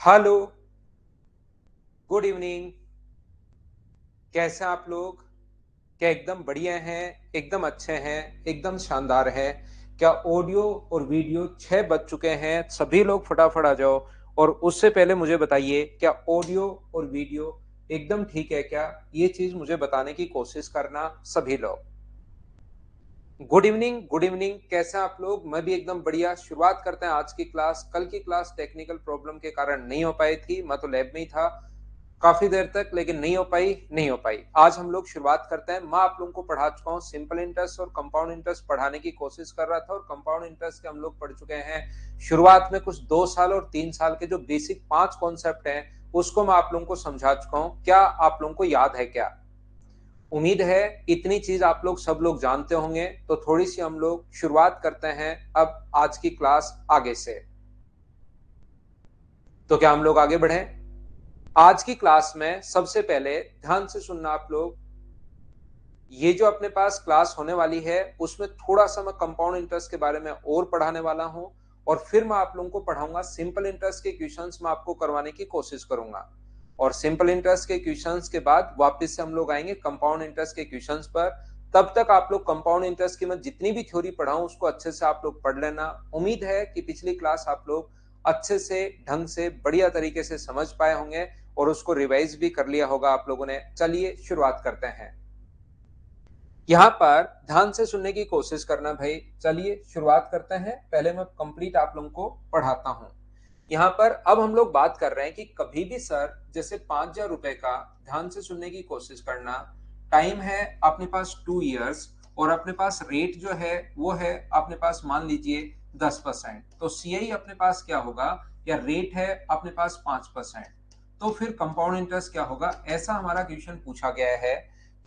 Hello, good evening. कैसे हैं आप लोग? क्या एकदम बढ़िया हैं, एकदम अच्छे हैं, एकदम शानदार है? क्या ऑडियो और वीडियो 6 बज चुके हैं? सभी लोग फटाफट आ जाओ। और उससे पहले मुझे बताइए, क्या ऑडियो और वीडियो एकदम ठीक है क्या? ये चीज मुझे बताने की कोशिश करना सभी लोग। Good evening, good evening. कैसे हैं आप लोग? मैं भी एकदम बढ़िया। शुरुआत करते हैं आज की क्लास। कल की क्लास टेक्निकल प्रॉब्लम के कारण नहीं हो पाई थी, मैं तो लैब में ही था काफी देर तक, लेकिन नहीं हो पाई। आज हम लोग शुरुआत करते हैं। मैं आप लोगों को पढ़ा चुका हूँ सिंपल इंटरेस्ट और कंपाउंड इंटरेस्ट पढ़ाने की कोशिश कर रहा था, और कंपाउंड इंटरेस्ट के हम लोग पढ़ चुके हैं शुरुआत में कुछ 2 साल और 3 साल के जो बेसिक 5 कॉन्सेप्ट हैं, उसको मैं आप लोगों को समझा चुका हूँ। क्या आप लोगों को याद है क्या? उम्मीद है इतनी चीज आप लोग सब लोग जानते होंगे। तो थोड़ी सी हम लोग शुरुआत करते हैं अब आज की क्लास आगे से। तो क्या हम लोग आगे बढ़े? आज की क्लास में सबसे पहले ध्यान से सुनना आप लोग। ये जो अपने पास क्लास होने वाली है, उसमें थोड़ा सा मैं कंपाउंड इंटरेस्ट के बारे में और पढ़ाने वाला हूं, और फिर मैं आप लोगों को पढ़ाऊंगा सिंपल इंटरेस्ट के क्वेश्चंस मैं आपको करवाने की कोशिश करूंगा। और सिंपल इंटरेस्ट के क्वेश्चंस के बाद वापस से हम लोग आएंगे कंपाउंड इंटरेस्ट के क्वेश्चंस पर। तब तक आप लोग कंपाउंड इंटरेस्ट की मैं जितनी भी थ्योरी पढ़ाऊं उसको अच्छे से आप लोग पढ़ लेना। उम्मीद है कि पिछली क्लास आप लोग अच्छे से, ढंग से, बढ़िया तरीके से समझ पाए होंगे, और उसको रिवाइज भी कर लिया होगा आप लोगों ने। चलिए शुरुआत करते हैं। यहाँ पर ध्यान से सुनने की कोशिश करना भाई। चलिए शुरुआत करते हैं। पहले मैं कंप्लीट आप लोगों को पढ़ाता हूँ। यहाँ पर अब हम लोग बात कर रहे हैं कि कभी भी सर जैसे 5,000 रुपए का, ध्यान से सुनने की कोशिश करना, टाइम है अपने पास 2 इयर्स, और अपने पास रेट जो है वो है अपने पास मान लीजिए 10%। तो सीआई अपने पास क्या होगा, या रेट है अपने पास 5%। तो फिर कंपाउंड इंटरेस्ट क्या होगा, ऐसा हमारा क्वेश्चन पूछा गया है।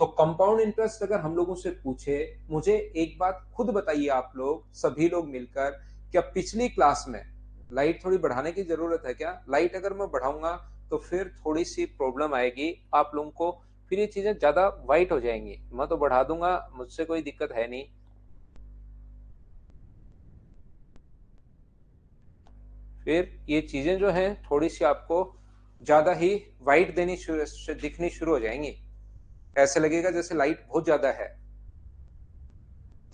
तो कंपाउंड इंटरेस्ट अगर हम लोगों से पूछे, मुझे एक बात खुद बताइए आप लोग सभी लोग मिलकर, क्या पिछली क्लास में लाइट थोड़ी बढ़ाने की जरूरत है क्या? लाइट अगर मैं बढ़ाऊंगा तो फिर थोड़ी सी प्रॉब्लम आएगी आप लोगों को, फिर ये चीजें ज्यादा वाइट हो जाएंगी। मैं तो बढ़ा दूंगा, मुझसे कोई दिक्कत है नहीं। फिर ये चीजें जो हैं थोड़ी सी आपको ज्यादा ही वाइट दिखनी शुरू हो जाएंगी। ऐसे लगेगा जैसे लाइट बहुत ज्यादा है।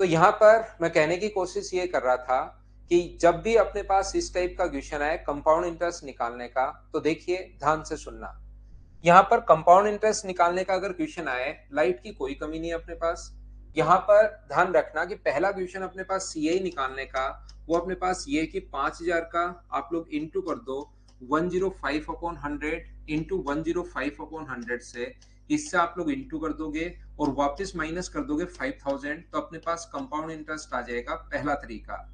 तो यहाँ पर मैं कहने की कोशिश ये कर रहा था कि जब भी अपने पास इस टाइप का क्वेश्चन आए कंपाउंड इंटरेस्ट निकालने का, तो देखिए ध्यान से सुनना। यहाँ पर कंपाउंड इंटरेस्ट निकालने का अगर क्वेश्चन आए, लाइट की कोई कमी नहीं है अपने पास। यहाँ पर ध्यान रखना कि पहला क्वेश्चन अपने पास सीआई निकालने का, वो अपने पास ये कि 5,000 का आप लोग इंटू कर दो 105/100 इंटू 105/100 से। इससे आप लोग इंटू कर दोगे और वापस माइनस कर दोगे 5,000, तो अपने पास कंपाउंड इंटरेस्ट आ जाएगा। पहला तरीका।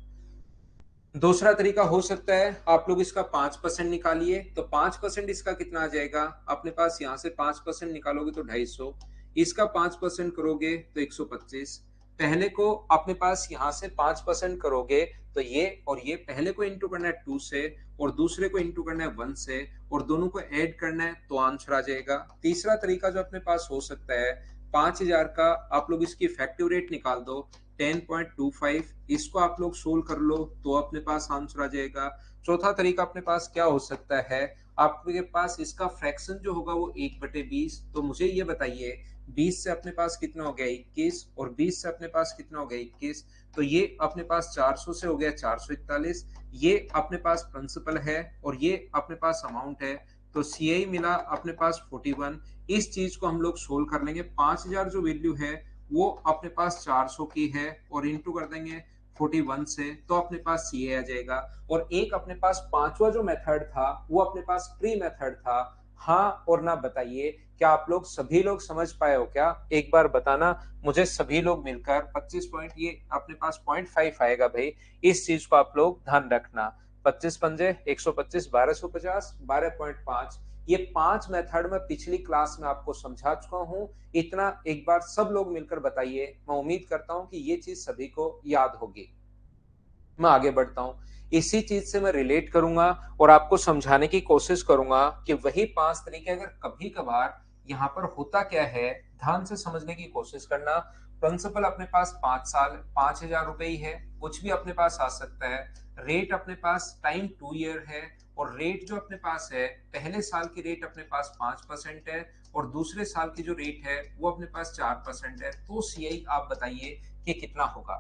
दूसरा तरीका हो सकता है आप लोग इसका 5% निकालिए, तो 5% इसका कितना आ जाएगा अपने पास, यहां से 5% निकालोगे तो 250, इसका 5% करोगे तो 125। पहले को अपने पास यहां से 5% करोगे तो ये और ये, पहले को इंटू करना है 2 से और दूसरे को इंटू करना है 1 से, और दोनों को ऐड करना है तो आंसर आ जाएगा। तीसरा तरीका जो अपने पास हो सकता है, 5,000 का आप लोग इसकी इफेक्टिव रेट निकाल दो 10.25, इसको आप लोग सोल्व कर लो तो अपने पास आंसर आ जाएगा। चौथा तरीका अपने पास क्या हो सकता है, आपके पास इसका फ्रैक्शन जो होगा वो 1/20। तो मुझे ये बताइए 20 से अपने पास कितना हो गया 21, और 20 से अपने पास कितना हो गया 21। तो ये अपने पास 400 से हो गया 441। ये अपने पास प्रिंसिपल है और ये अपने पास अमाउंट है। तो सीआई मिला अपने पास 41। इस चीज को हम लोग सोल्व कर लेंगे। 5,000 जो वैल्यू है वो अपने पास 400 की है, और इंटू कर देंगे 41 से, तो अपने पास सीए आ जाएगा। और एक अपने पास पांचवा जो मेथड था वो अपने पास ट्री मेथड था। हाँ और ना बताइए, क्या आप लोग सभी लोग समझ पाए हो क्या? एक बार बताना मुझे सभी लोग मिलकर। 25 पॉइंट ये अपने पास 0.5 आएगा भाई। इस चीज को आप लोग ध्यान रखना। 25 पंजे 125, 1250, 12.5। ये 5 मेथड में पिछली क्लास में आपको समझा चुका हूं। इतना एक बार सब लोग मिलकर बताइए। मैं उम्मीद करता हूं कि ये चीज सभी को याद होगी। मैं आगे बढ़ता हूं। इसी चीज से मैं रिलेट करूंगा और आपको समझाने की कोशिश करूंगा कि वही 5 तरीके अगर कभी कभार यहाँ पर होता क्या है, ध्यान से समझने की कोशिश करना। प्रिंसिपल अपने पास 5 साल 5,000 रुपए ही है, कुछ भी अपने पास आ सकता है। रेट अपने पास टाइम 2 ईयर है, और रेट जो अपने पास है, पहले साल की रेट अपने पास 5% है, और दूसरे साल की जो रेट है वो अपने पास 4% है। तो सीआई आप बताइए कि कितना होगा।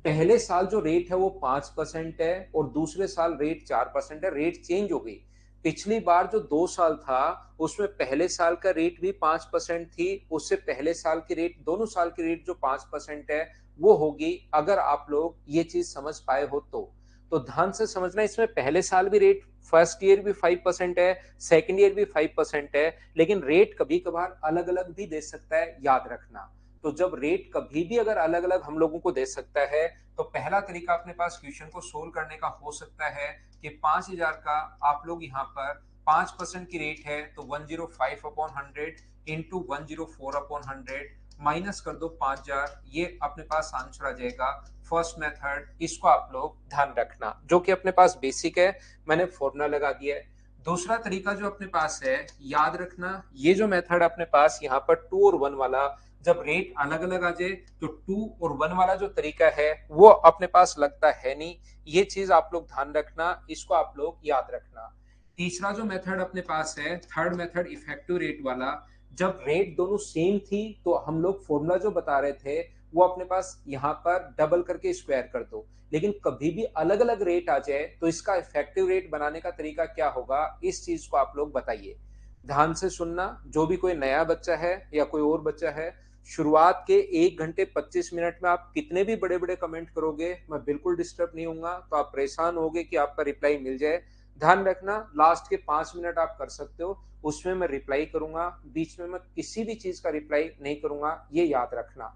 पहले साल जो रेट है वो 5% है, और दूसरे साल रेट 4% है। रेट चेंज हो गई। पिछली बार जो 2 साल था उसमें पहले साल का रेट भी 5% थी, उससे पहले साल की रेट, दोनों साल की रेट जो 5% है वो होगी। अगर आप लोग ये चीज समझ पाए हो तो ध्यान से समझना, इसमें पहले साल भी रेट, फर्स्ट ईयर भी 5% है, सेकेंड ईयर भी 5% है, लेकिन रेट कभी कभार अलग अलग भी दे सकता है, याद रखना। तो जब रेट कभी भी अगर अलग अलग हम लोगों को दे सकता है, तो पहला तरीका अपने पास क्वेश्चन को सोल्व करने का हो सकता है कि 5,000 का आप लोग यहाँ पर 5% की रेट है, तो 105 अपॉन 100 इंटू 104 अपॉन 100 माइनस कर दो 5,000। ये अपने पास आंसर आ जाएगा फर्स्ट मेथड। इसको आप लोग ध्यान रखना, जो कि अपने पास बेसिक है, मैंने फॉर्मूला लगा दिया है। दूसरा तरीका जो अपने पास है, याद रखना, ये जो मेथड अपने पास यहाँ पर 2 और 1 वाला, जब रेट अलग अलग आ जाए तो 2 और 1 वाला जो तरीका है वो अपने पास लगता है नहीं। ये चीज आप लोग ध्यान रखना, इसको आप लोग याद रखना। तीसरा जो मेथड अपने पास है, थर्ड मेथड इफेक्टिव रेट वाला, जब रेट दोनों सेम थी तो हम लोग फॉर्मूला जो बता रहे थे वो अपने पास यहाँ पर डबल करके स्क्वायर कर दो। लेकिन कभी भी अलग अलग रेट आ जाए तो इसका इफेक्टिव रेट बनाने का तरीका क्या होगा, इस चीज को आप लोग बताइए। ध्यान से सुनना, जो भी कोई नया बच्चा है या कोई और बच्चा है, शुरुआत के 1 घंटे 25 मिनट में आप कितने भी बड़े बड़े कमेंट करोगे, मैं बिल्कुल डिस्टर्ब नहीं होऊंगा। तो आप परेशान होगे कि आपका रिप्लाई मिल जाए। ध्यान रखना, लास्ट के 5 मिनट आप कर सकते हो, उसमें मैं रिप्लाई करूंगा, बीच में मैं किसी भी चीज का रिप्लाई नहीं करूंगा, ये याद रखना।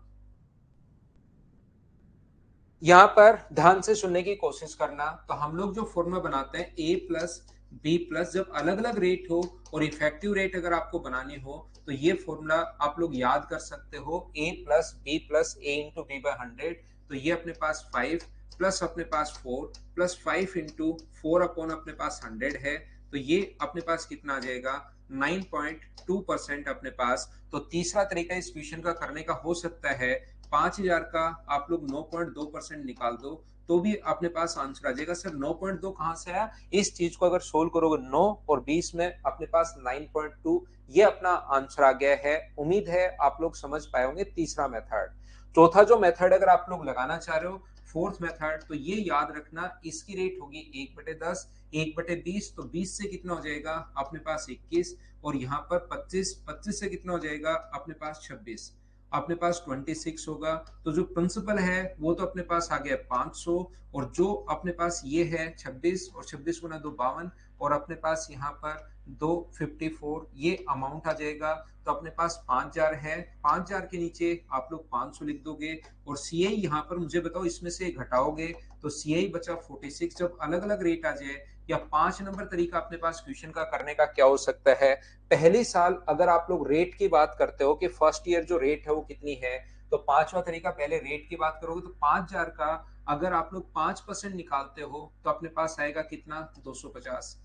यहाँ पर ध्यान से सुनने की कोशिश करना। तो हम लोग जो फॉर्मूला बनाते हैं ए प्लस बी प्लस, जब अलग अलग रेट हो और इफेक्टिव रेट अगर आपको बनानी हो, तो ये फॉर्मूला आप लोग याद कर सकते हो, A plus A into B by 100। तो ये अपने पास 5 प्लस अपने पास 4 प्लस 5 इंटू 4 अपॉन अपने पास 100 है। तो ये अपने पास कितना आ जाएगा, 9.2% अपने पास। तो तीसरा तरीका इस क्वेश्चन का करने का हो सकता है, 5,000 का आप लोग 9.2% निकाल दो तो भी अपने पास आंसर आ जाएगा। सर 9.2 कहां से आया, इस चीज को अगर सोल्व करोगे 9 और 20 में अपने पास 9.2, ये अपना आंसर आ गया है। उम्मीद है आप लोग समझ पाए होंगे तीसरा मेथड। चौथा जो मेथड अगर आप लोग लगाना चाह रहे हो, फोर्थ मेथड, तो ये याद रखना, इसकी रेट होगी 1/10, 1/20, तो 20 से कितना हो जाएगा अपने पास 21, और यहाँ पर 25, 25 से कितना हो जाएगा अपने पास 26, अपने पास 26 होगा। तो जो प्रिंसिपल है वो तो अपने पास आ गया 500, और जो अपने पास ये है 26, और 26 गुना 2 52, और अपने पास यहाँ पर 254, ये अमाउंट आ जाएगा। तो अपने पास 5,000 है, 5,000 के नीचे आप लोग 500 लिख दोगे, और सीआई यहाँ पर मुझे बताओ, इसमें से घटाओगे तो सीआई बचा 46। जब अलग अलग रेट आ जाए, या 5 नंबर तरीका अपने पास क्वेश्चन का करने का क्या हो सकता है, पहले साल अगर आप लोग रेट की बात करते हो कि फर्स्ट ईयर जो रेट है वो कितनी है, तो पांचवा तरीका, पहले रेट की बात करोगे तो 5,000 का अगर आप लोग 5% निकालते हो तो अपने पास आएगा कितना, 250।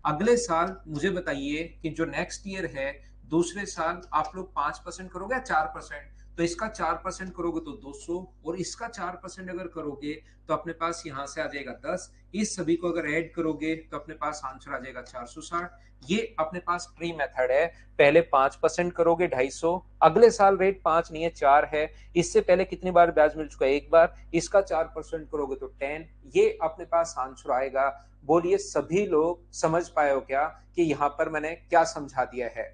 अगले साल मुझे बताइए कि जो नेक्स्ट ईयर है, दूसरे साल आप लोग 5% करोगे या 4%, तो इसका 4% करोगे तो 200, और इसका 4% अगर करोगे तो अपने पास यहां से आ जाएगा 10। इस सभी को अगर ऐड करोगे तो अपने पास आंसर आ जाएगा 460। ये अपने पास ट्री मेथड है। पहले 5% करोगे 250, अगले साल रेट 5 नहीं है 4 है, इससे पहले कितनी बार ब्याज मिल चुका है, एक बार, इसका 4% करोगे तो 10, ये अपने पास आंसर आएगा। बोलिए सभी लोग समझ पाए हो क्या कि यहाँ पर मैंने क्या समझा दिया है।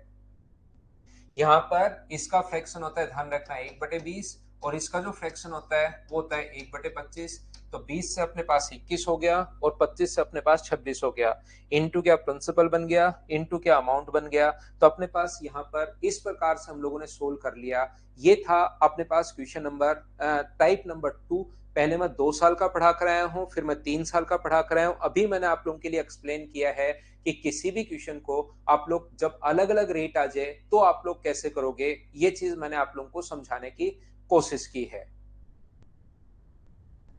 यहाँ पर इसका फ्रैक्शन होता है, ध्यान रखना, 1/20, और इसका जो फ्रैक्शन होता है वो होता है 1/25। तो 20 से अपने पास 21 हो गया, और 25 से अपने पास 26 हो गया। इनटू क्या प्रिंसिपल बन गया, इनटू क्या अमाउंट बन गया। तो अपने पास यहाँ पर इस प्रकार से हम लोगों ने सोल्व कर लिया। ये था अपने पास क्वेश्चन नंबर टाइप नंबर 2। पहले मैं 2 साल का पढ़ा कर आया हूँ, फिर मैं 3 साल का पढ़ा कर आया हूँ। अभी मैंने आप लोगों के लिए एक्सप्लेन किया है कि किसी भी क्वेश्चन को आप लोग जब अलग अलग रेट आ जाए तो आप लोग कैसे करोगे, ये चीज मैंने आप लोगों को समझाने की कोशिश की है।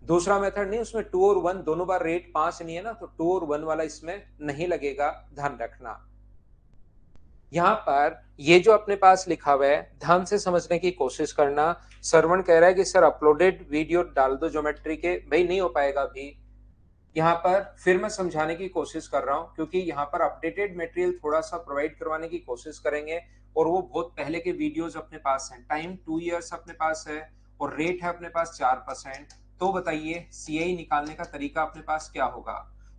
दूसरा मेथड नहीं, उसमें 2 और 1 दोनों बार रेट 5 नहीं है ना, तो 2 और 1 वाला इसमें नहीं लगेगा, ध्यान रखना। यहाँ पर ये जो अपने पास लिखा हुआ है ध्यान से समझने की कोशिश करना। श्रवण कह रहा है कि सर अपलोडेड वीडियो डाल दो ज्योमेट्री के, भाई नहीं हो पाएगा अभी। यहाँ पर फिर मैं समझाने की कोशिश कर रहा हूँ क्योंकि यहाँ पर अपडेटेड मटेरियल थोड़ा सा प्रोवाइड करवाने की कोशिश करेंगे और वो बहुत पहले के वीडियोस अपने पास हैं। टाइम 2 इयर्स अपने पास है और रेट है अपने पास 4%। तो बताइए सीआई निकालने का तरीका अपने पास क्या होगा?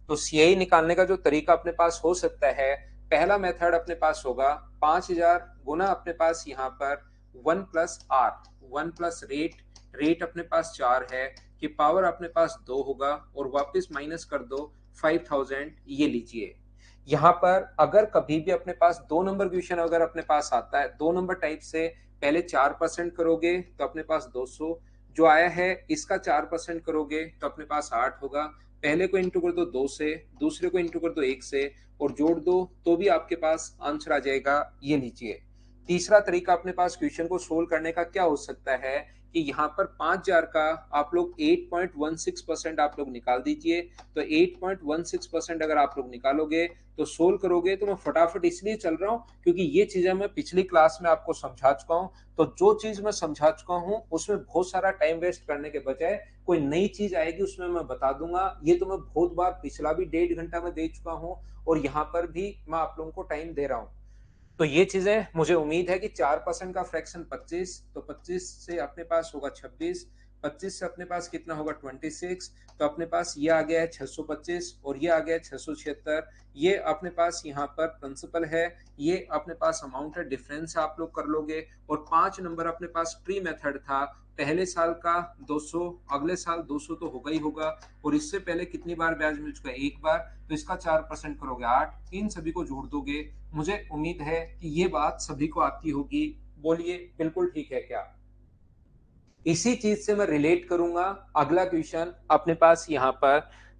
तो सीआई निकालने का जो तरीका अपने पास हो सकता है, पहला मेथड अपने पास होगा 5000 गुना अपने पास यहाँ पर 1+r, 1+रेट, रेट अपने पास 4 है कि पावर अपने पास 2 होगा और वापस माइनस कर दो 5000। ये लीजिए यहाँ पर अगर कभी भी अपने पास 2 नंबर क्वेश्चन अगर अपने पास आता है 2 नंबर टाइप से, पहले 4% करोगे तो अपने पास 200, जो आया है इसका 4% करोगे तो अपने पास 8 होगा। पहले को इंटू कर दो 2 से, दूसरे को इंटू कर दो 1 से और जोड़ दो तो भी आपके पास आंसर आ जाएगा। ये लीजिए तीसरा तरीका अपने पास क्वेश्चन को सोल्व करने का क्या हो सकता है कि यहाँ पर 5000 का आप लोग 8.16% आप लोग निकाल दीजिए। तो 8.16% अगर आप लोग निकालोगे तो सोल्व करोगे। तो मैं फटाफट इसलिए चल रहा हूँ क्योंकि ये चीजें मैं पिछली क्लास में आपको समझा चुका हूँ। तो जो चीज मैं समझा चुका हूँ उसमें बहुत सारा टाइम वेस्ट करने के बजाय कोई नई चीज आएगी उसमें मैं बता दूंगा। ये तो मैं बहुत बार पिछला भी 1.5 घंटा में दे चुका हूँ और यहाँ पर भी मैं आप लोगों को टाइम दे रहा हूँ। तो ये चीजें मुझे उम्मीद है कि 4% का फ्रैक्शन 25, तो 25 से अपने पास होगा 26, 25 से अपने पास कितना होगा 26, तो अपने पास ये आ गया है 625 और ये आ गया है 676। ये अपने पास यहाँ पर प्रिंसिपल है, ये अपने पास अमाउंट है, डिफरेंस आप लोग कर लोगे। और 5 नंबर अपने पास प्री मेथड था, पहले साल का 200, अगले साल 200 तो होगा ही होगा और इससे पहले कितनी बार ब्याज मिल चुका है? एक बार, तो इसका 4% करोगे 8, इन सभी को जोड़ दोगे। मुझे उम्मीद है कि ये बात सभी को आती होगी। बोलिए बिल्कुल ठीक है क्या? इसी चीज से मैं रिलेट करूंगा अगला क्वेश्चन अपने पास यहाँ पर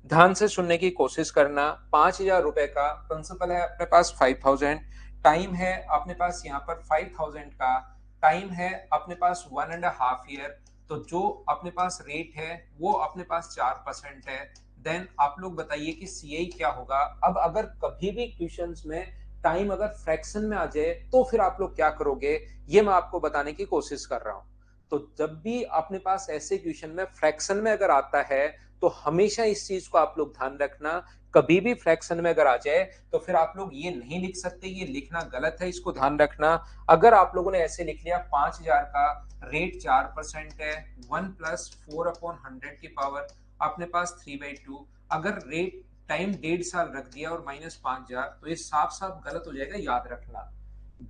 ध्यान से सुनने की कोशिश करना। 5000 रुपए का प्रिंसिपल है अपने पास 5000, टाइम है अपने पास यहाँ पर 5000 का, टाइम है अपने पास 1.5 ईयर। तो जो अपने पास रेट है वो अपने पास 4% है। देन आप लोग बताइए कि सीआई क्या होगा। अब अगर कभी भी क्वेश्चंस में टाइम अगर फ्रैक्शन में आ जाए तो फिर आप लोग क्या करोगे, ये मैं आपको बताने की कोशिश कर रहा हूं। तो जब भी अपने पास ऐसे क्वेश्चन में फ्रैक्शन में अगर आता है तो हमेशा इस चीज को आप लोग ध्यान रखना, कभी भी फ्रैक्शन में अगर आ जाए तो फिर आप लोग ये नहीं लिख सकते, ये लिखना गलत है, इसको ध्यान रखना। अगर आप लोगों ने ऐसे लिख लिया 5000 का रेट 4% है, 1+4/100 की पावर अपने पास 3/2, अगर रेट टाइम 1.5 साल रख दिया और -5000 तो ये साफ साफ गलत हो जाएगा, याद रखना।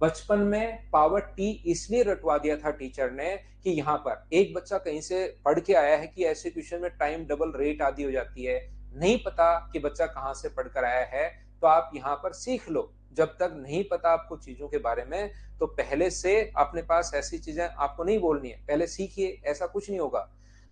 बचपन में पावर टी इसलिए रटवा दिया था टीचर ने कि यहाँ पर एक बच्चा कहीं से पढ़ के आया है कि ऐसे क्वेश्चन में टाइम डबल रेट आदि हो जाती है, नहीं पता कि बच्चा कहाँ से पढ़कर आया है, तो आप यहाँ पर सीख लो। जब तक नहीं पता आपको चीजों के बारे में तो पहले से अपने पास ऐसी चीजें आपको नहीं बोलनी है, पहले सीखिए, ऐसा कुछ नहीं होगा।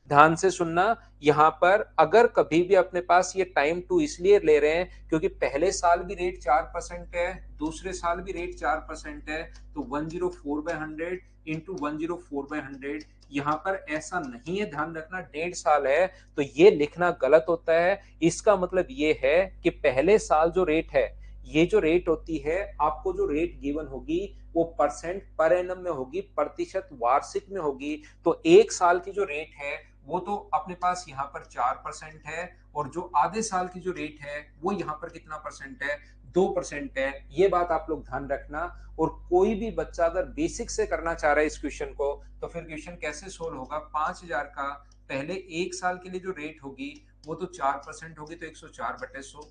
ध्यान से सुनना, यहाँ पर अगर कभी भी अपने पास ये टाइम टू इसलिए ले रहे हैं क्योंकि पहले साल भी रेट 4% है, दूसरे साल भी रेट 4% है, तो 104/100 इंटू 104/100। यहाँ पर ऐसा नहीं है, ध्यान रखना 1.5 साल है तो ये लिखना गलत होता है। इसका मतलब ये है कि पहले साल जो रेट है, ये जो रेट होती है आपको, जो रेट गिवन होगी वो परसेंट पर एनम में होगी, प्रतिशत वार्षिक में होगी। तो एक साल की जो रेट है वो तो अपने पास यहाँ पर 4% है और जो आधे साल की जो रेट है वो यहाँ पर कितना परसेंट है? 2% है। ये बात आप लोग ध्यान रखना। और कोई भी बच्चा अगर बेसिक से करना चाह रहा है इस क्वेश्चन को तो फिर क्वेश्चन कैसे सोल्व होगा? 5000 का पहले एक साल के लिए जो रेट होगी वो तो 4% होगी, तो 104/100।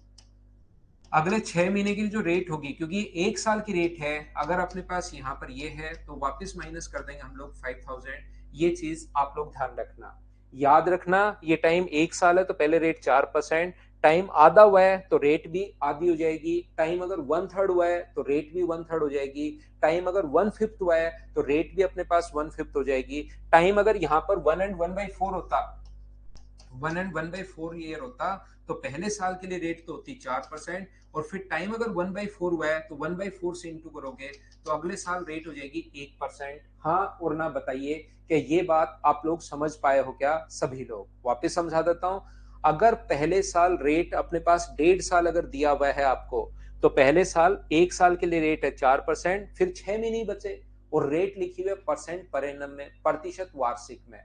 अगले 6 महीने की जो रेट होगी, क्योंकि एक साल की रेट है, अगर अपने पास यहाँ पर ये है तो वापस माइनस कर देंगे हम लोग 5000। ये चीज आप लोग ध्यान रखना, याद रखना। ये टाइम एक साल है तो पहले रेट 4%, टाइम आधा हुआ है तो रेट भी आधी हो जाएगी, टाइम अगर 1/3 हुआ है तो रेट भी 1/3 हो जाएगी, टाइम अगर 1/5 हुआ है तो रेट भी अपने पास 1/5 हो जाएगी। टाइम अगर यहाँ पर 1 and 1/4 होता, 1 and 1/4 ईयर होता तो पहले साल के लिए रेट तो होती 4%, और फिर टाइम अगर 1/4 हुआ है तो 1/4 से इंटू करोगे तो अगले साल रेट हो जाएगी 1%। हाँ और ना बताइए कि ये बात आप लोग समझ पाए हो क्या सभी लोग? वापस समझा देता हूं। अगर पहले साल रेट अपने पास 1.5 साल अगर दिया हुआ है आपको, तो पहले साल 1 साल के लिए रेट है 4%, फिर 6 महीने ही बचे और रेट लिखी हुई है परसेंट पर एनम में, प्रतिशत वार्षिक में।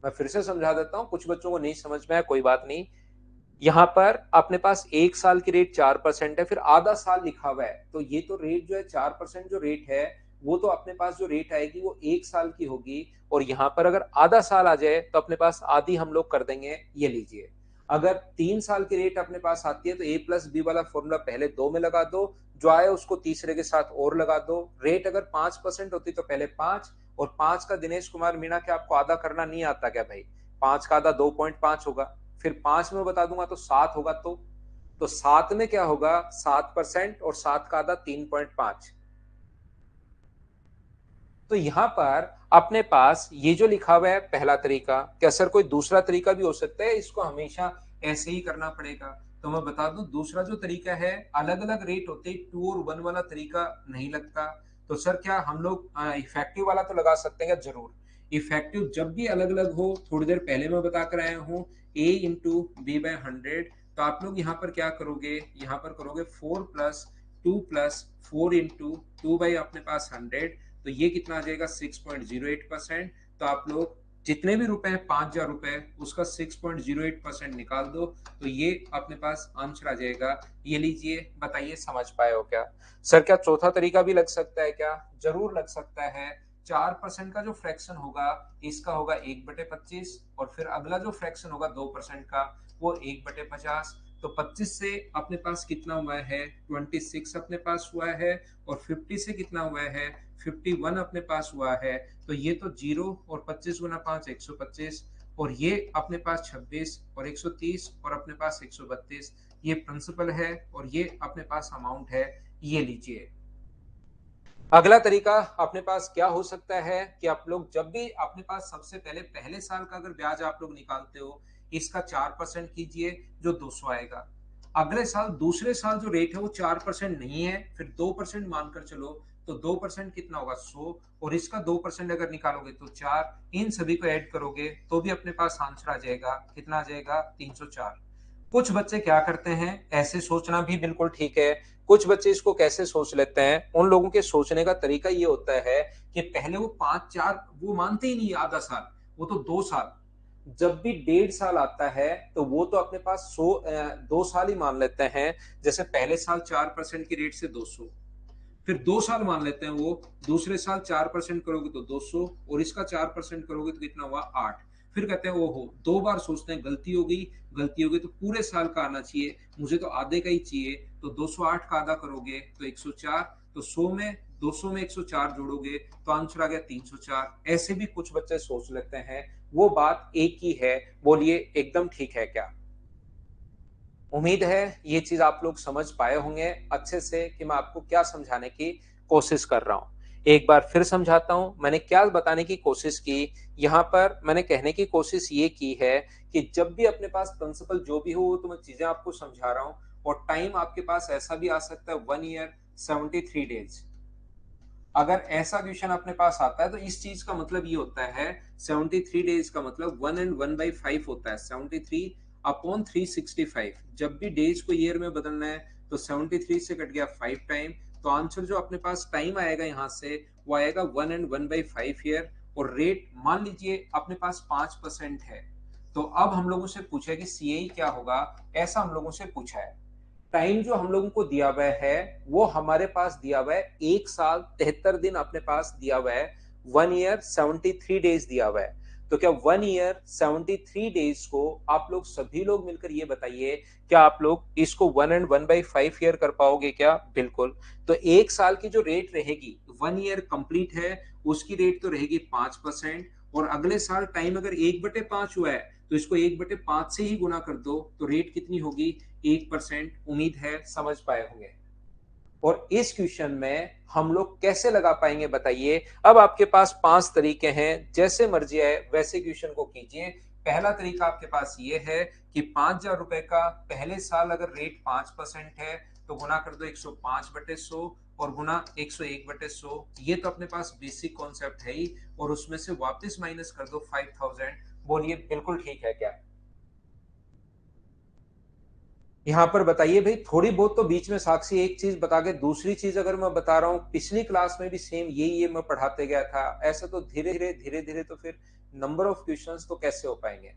मैं फिर से समझा देता हूं, कुछ बच्चों को नहीं समझ में आया, कोई बात नहीं। यहाँ पर अपने पास 1 साल की रेट 4% है, फिर आधा साल लिखा हुआ है, तो ये तो रेट जो है 4% जो रेट है, वो तो अपने पास जो रेट आएगी वो 1 साल की होगी। और यहाँ पर अगर आधा साल आ जाए तो अपने पास आधी हम लोग कर देंगे, ये लीजिए। अगर 3 साल की रेट अपने पास आती है तो A+B वाला फॉर्मूला पहले 2 में लगा दो, जो आए उसको तीसरे के साथ और लगा दो। रेट अगर 5% होती तो पहले 5, और 5 का दिनेश कुमार मीणा के आपको आधा करना नहीं आता क्या भाई? 5 का आधा 2.5 होगा, फिर 5 में बता दूंगा तो 7 होगा। तो 7 में क्या होगा? 7% और 7 का आधा 3.5। तो यहां पर अपने पास ये जो लिखा हुआ है पहला तरीका, क्या सर कोई दूसरा तरीका भी हो सकता है? इसको हमेशा ऐसे ही करना पड़ेगा? तो मैं बता दूं, दूसरा जो तरीका है, अलग अलग रेट होते, 2 और 1 वाला तरीका नहीं लगता। तो सर क्या हम लोग इफेक्टिव वाला तो लगा सकते हैं? जरूर। इफेक्टिव जब भी अलग अलग हो, थोड़ी देर पहले मैं बता कर आया हूँ, A × B/100। तो आप लोग यहाँ पर क्या करोगे? यहाँ पर करोगे 4+2+4 × 2 अपने पास 100, तो ये कितना आ जाएगा? 6.08%। तो आप लोग जितने भी रुपए हैं, 5,000 रुपए, उसका 6.08% निकाल दो, तो ये अपने पास आंसर आ जाएगा। ये लीजिए, बताइए समझ पाए हो क्या? सर क्या चौथा तरीका भी लग सकता है क्या? जरूर लग सकता है। 4% का जो फ्रैक्शन होगा, इसका होगा 1/25, और फिर अगला जो फ्रैक्शन होगा 2% का, वो 1/50। तो 25 से अपने पास कितना हुआ है? 26 अपने पास हुआ है, और 50 से कितना हुआ है? 51 अपने पास हुआ है। तो ये तो 0, और 25 गुना 5 125, और ये अपने पास 26 और 130 और अपने पास 132। ये प्रिंसिपल है और ये अपने पास अमाउंट है, ये लीजिए। अगला तरीका अपने पास क्या हो सकता है कि आप लोग जब भी अपने पास सबसे पहले पहले साल का अगर ब्याज आप लोग निकालते हो, इसका 4% कीजिए, जो 200 आएगा। अगले साल दूसरे साल जो रेट है वो 4% नहीं है, फिर 2% मानकर चलो, तो 2% कितना होगा? 100, और इसका 2% अगर निकालोगे तो 4, इन सभी को ऐड करोगे तो भी अपने पास आंसर आ जाएगा। कितना आ जाएगा? 304। कुछ बच्चे क्या करते हैं, ऐसे सोचना भी बिल्कुल ठीक है। कुछ बच्चे इसको कैसे सोच लेते हैं, उन लोगों के सोचने का तरीका ये होता है कि पहले वो 5 4 वो मानते ही नहीं आधा साल, वो तो 2 साल। जब भी 1.5 साल आता है तो वो तो अपने पास 2 साल ही मान लेते हैं। जैसे पहले साल 4% की रेट से 200, फिर 2 साल मान लेते हैं वो, दूसरे साल 4% करोगे तो 200, और इसका 4% करोगे तो कितना हुआ? 8। फिर कहते हैं ओहो, 2 बार सोचते हैं, गलती हो गई, गलती हो गई, तो पूरे साल का आना चाहिए, मुझे तो आधे का ही चाहिए। तो 208 का आधा करोगे तो 104, तो 100 में 200 में 104 जोड़ोगे तो आंसर आ गया 304। ऐसे भी कुछ बच्चे सोच लेते हैं, वो बात एक ही है। बोलिए एकदम ठीक है क्या? उम्मीद है ये चीज आप लोग समझ पाए होंगे अच्छे से कि मैं आपको क्या समझाने की कोशिश कर रहा हूं। एक बार फिर समझाता हूं मैंने क्या बताने की कोशिश की। यहां पर मैंने कहने की कोशिश ये की है कि जब भी अपने पास प्रिंसिपल जो भी हो, तो मैं चीजें आपको समझा रहा हूं, और टाइम आपके पास ऐसा भी आ सकता है 1 ईयर 73 डेज। अगर ऐसा क्वेश्चन अपने पास आता है तो इस चीज का मतलब ये होता है, 73 डेज का मतलब 1 and 1/5 होता है, 73/365। जब भी डेज को ईयर में बदलना है तो 73 से कट गया 5 टाइम, तो आंसर जो अपने पास टाइम आएगा यहाँ से, वो आएगा 1 and 1/5 ईयर। और रेट मान लीजिए अपने पास 5% है। तो अब हम लोगों से पूछा कि सीआई क्या होगा, ऐसा हम लोगों से पूछा है। टाइम जो हम लोगों को दिया हुआ है वो हमारे पास दिया हुआ है 1 साल 73 दिन अपने पास दिया हुआ है, 1 ईयर 73 डेज दिया हुआ है। तो क्या 1 ईयर 73 डेज को आप लोग सभी लोग मिलकर ये बताइए, क्या आप लोग इसको 1 and 1/5 ईयर कर पाओगे क्या? बिल्कुल। तो 1 साल की जो रेट रहेगी, 1 ईयर कंप्लीट है, उसकी रेट तो रहेगी 5%। और अगले साल टाइम अगर 1/5 हुआ है, तो इसको 1/5 से ही गुना कर दो, तो रेट कितनी होगी? 1%। उम्मीद है समझ पाए होंगे। और इस क्वेश्चन में हम लोग कैसे लगा पाएंगे बताइए? अब आपके पास 5 तरीके हैं, जैसे मर्जी आए वैसे क्वेश्चन को कीजिए। पहला तरीका आपके पास ये है कि 5,000 रुपए का पहले साल अगर रेट 5% है, तो गुना कर दो 105/100, और गुना 101/100। ये तो अपने पास बेसिक कॉन्सेप्ट है ही, और उसमें से वापस माइनस कर दो 5,000। बोलिए बिल्कुल ठीक है क्या? यहाँ पर बताइए भाई, थोड़ी बहुत तो बीच में साक्षी एक चीज बता के दूसरी चीज अगर मैं बता रहा हूँ, पिछली क्लास में भी सेम यही ये मैं पढ़ाते गया था, ऐसा तो धीरे धीरे तो फिर नंबर ऑफ क्वेश्चंस तो कैसे हो पाएंगे।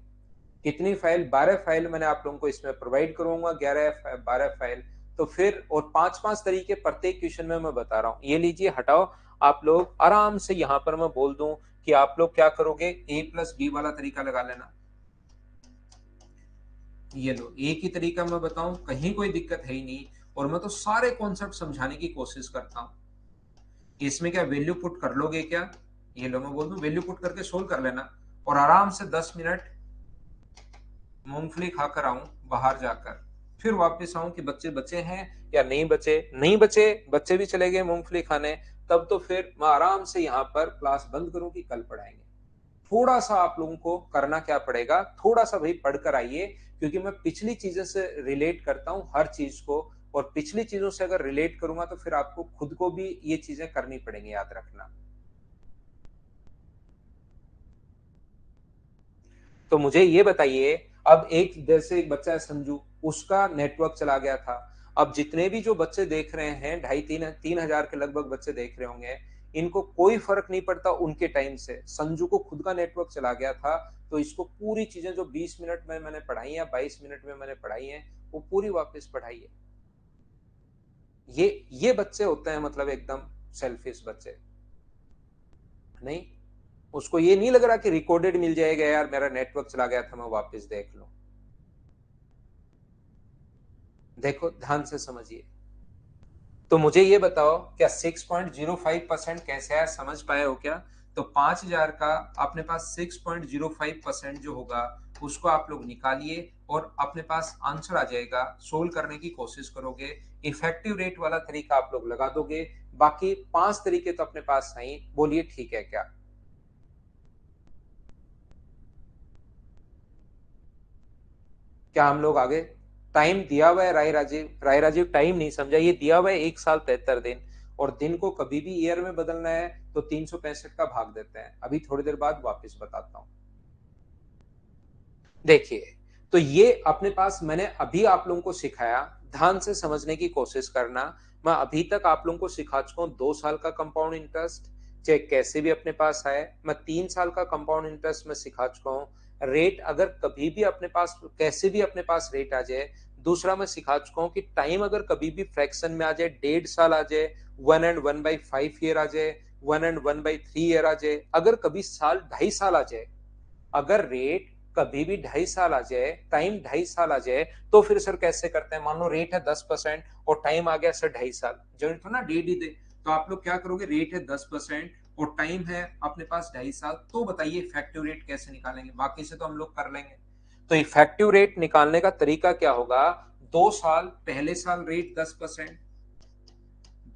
कितनी फाइल, 12 फाइल मैंने आप लोगों को इसमें प्रोवाइड करूंगा, 11 12 फाइल, तो फिर और 5 5 तरीके प्रत्येक क्वेश्चन में मैं बता रहा हूँ। ये लीजिए, हटाओ, आप लोग आराम से यहाँ पर मैं बोल दूं कि आप लोग क्या करोगे, ए प्लस बी वाला तरीका लगा लेना। ये लो, एक ही तरीका मैं बताऊं, कहीं कोई दिक्कत है ही नहीं, और मैं तो सारे कॉन्सेप्ट समझाने की कोशिश करता हूं। इसमें क्या वैल्यू पुट कर लोगे क्या, ये लो मैं बोल दूं वैल्यू पुट करके सोल्व कर लेना, और आराम से 10 मिनट मूंगफली खाकर आऊं बाहर जाकर, फिर वापस आऊं कि बच्चे बचे हैं या नहीं बचे, नहीं बचे, बच्चे भी चले गए मूंगफली खाने, तब तो फिर मैं आराम से यहाँ पर क्लास बंद करूं कि कल पढ़ाएंगे। थोड़ा सा आप लोगों को करना क्या पड़ेगा, थोड़ा सा भाई पढ़कर आइए, क्योंकि मैं पिछली चीजों से रिलेट करता हूं हर चीज को, और पिछली चीजों से अगर रिलेट करूंगा तो फिर आपको खुद को भी ये चीजें करनी पड़ेंगी, याद रखना। तो मुझे ये बताइए, अब एक जैसे एक बच्चा है संजू, उसका नेटवर्क चला गया था। अब जितने भी जो बच्चे देख रहे हैं, 2,500 3,000 के लगभग बच्चे देख रहे होंगे, इनको कोई फर्क नहीं पड़ता उनके टाइम से, संजू को खुद का नेटवर्क चला गया था, तो इसको पूरी चीजें जो 20 मिनट में मैंने पढ़ाई है, 22 मिनट में मैंने पढ़ाई है, वो पूरी वापस पढ़ाई है। ये बच्चे होते हैं मतलब एकदम सेल्फिश बच्चे, नहीं, उसको ये नहीं लग रहा कि रिकॉर्डेड मिल जाएगा, यार मेरा नेटवर्क चला गया था मैं वापस देख लूं। देखो ध्यान से समझिए, तो मुझे ये बताओ, क्या 6.05% कैसे आया, समझ पाए हो क्या। तो 5,000 का अपने पास 6.05% जो होगा, उसको आप लोग निकालिए और अपने पास आंसर आ जाएगा, सोल्व करने की कोशिश करोगे, इफेक्टिव रेट वाला तरीका आप लोग लगा दोगे, बाकी 5 तरीके तो अपने पास नहीं, बोलिए ठीक है क्या। क्या हम लोग आगे, टाइम दिया हुआ है राय राजीव टाइम नहीं समझा, ये दिया हुआ है 1 साल 73 दिन, और दिन को कभी भी ईयर में बदलना है तो 365 का भाग देते हैं, अभी थोड़ी देर बाद वापस बताता हूँ। देखिए, तो ये अपने पास मैंने अभी आप लोगों को सिखाया, ध्यान से समझने की कोशिश करना। मैं अभी तक आप लोगों को सिखा चुका हूँ 2 साल का कंपाउंड इंटरेस्ट, चाहे कैसे भी अपने पास आए, मैं 3 साल का कंपाउंड इंटरेस्ट में सिखा चुका हूँ। रेट अगर कभी भी अपने पास कैसे भी अपने पास रेट आ जाए, दूसरा मैं सिखा चुका हूँ कि टाइम अगर कभी भी फ्रैक्शन में आ जाए, 1.5 साल आ जाए, 1 and 1/5 ईयर आ जाए, 1 and 1/3 ईयर आ जाए, अगर कभी साल 2.5 साल आ जाए, अगर रेट कभी भी 2.5 साल आ जाए, टाइम 2.5 साल आ जाए, तो फिर सर कैसे करते हैं, मान लो रेट है 10% और टाइम आ गया सर 2.5 साल, जरूरी तो ना डेढ़ ही दे, तो आप लोग क्या करोगे, रेट है 10% और टाइम है अपने पास 2.5 साल, तो बताइए इफेक्टिव रेट कैसे निकालेंगे, बाकी से तो हम लोग कर लेंगे। तो इफेक्टिव रेट निकालने का तरीका क्या होगा, 2 साल, पहले साल रेट 10%,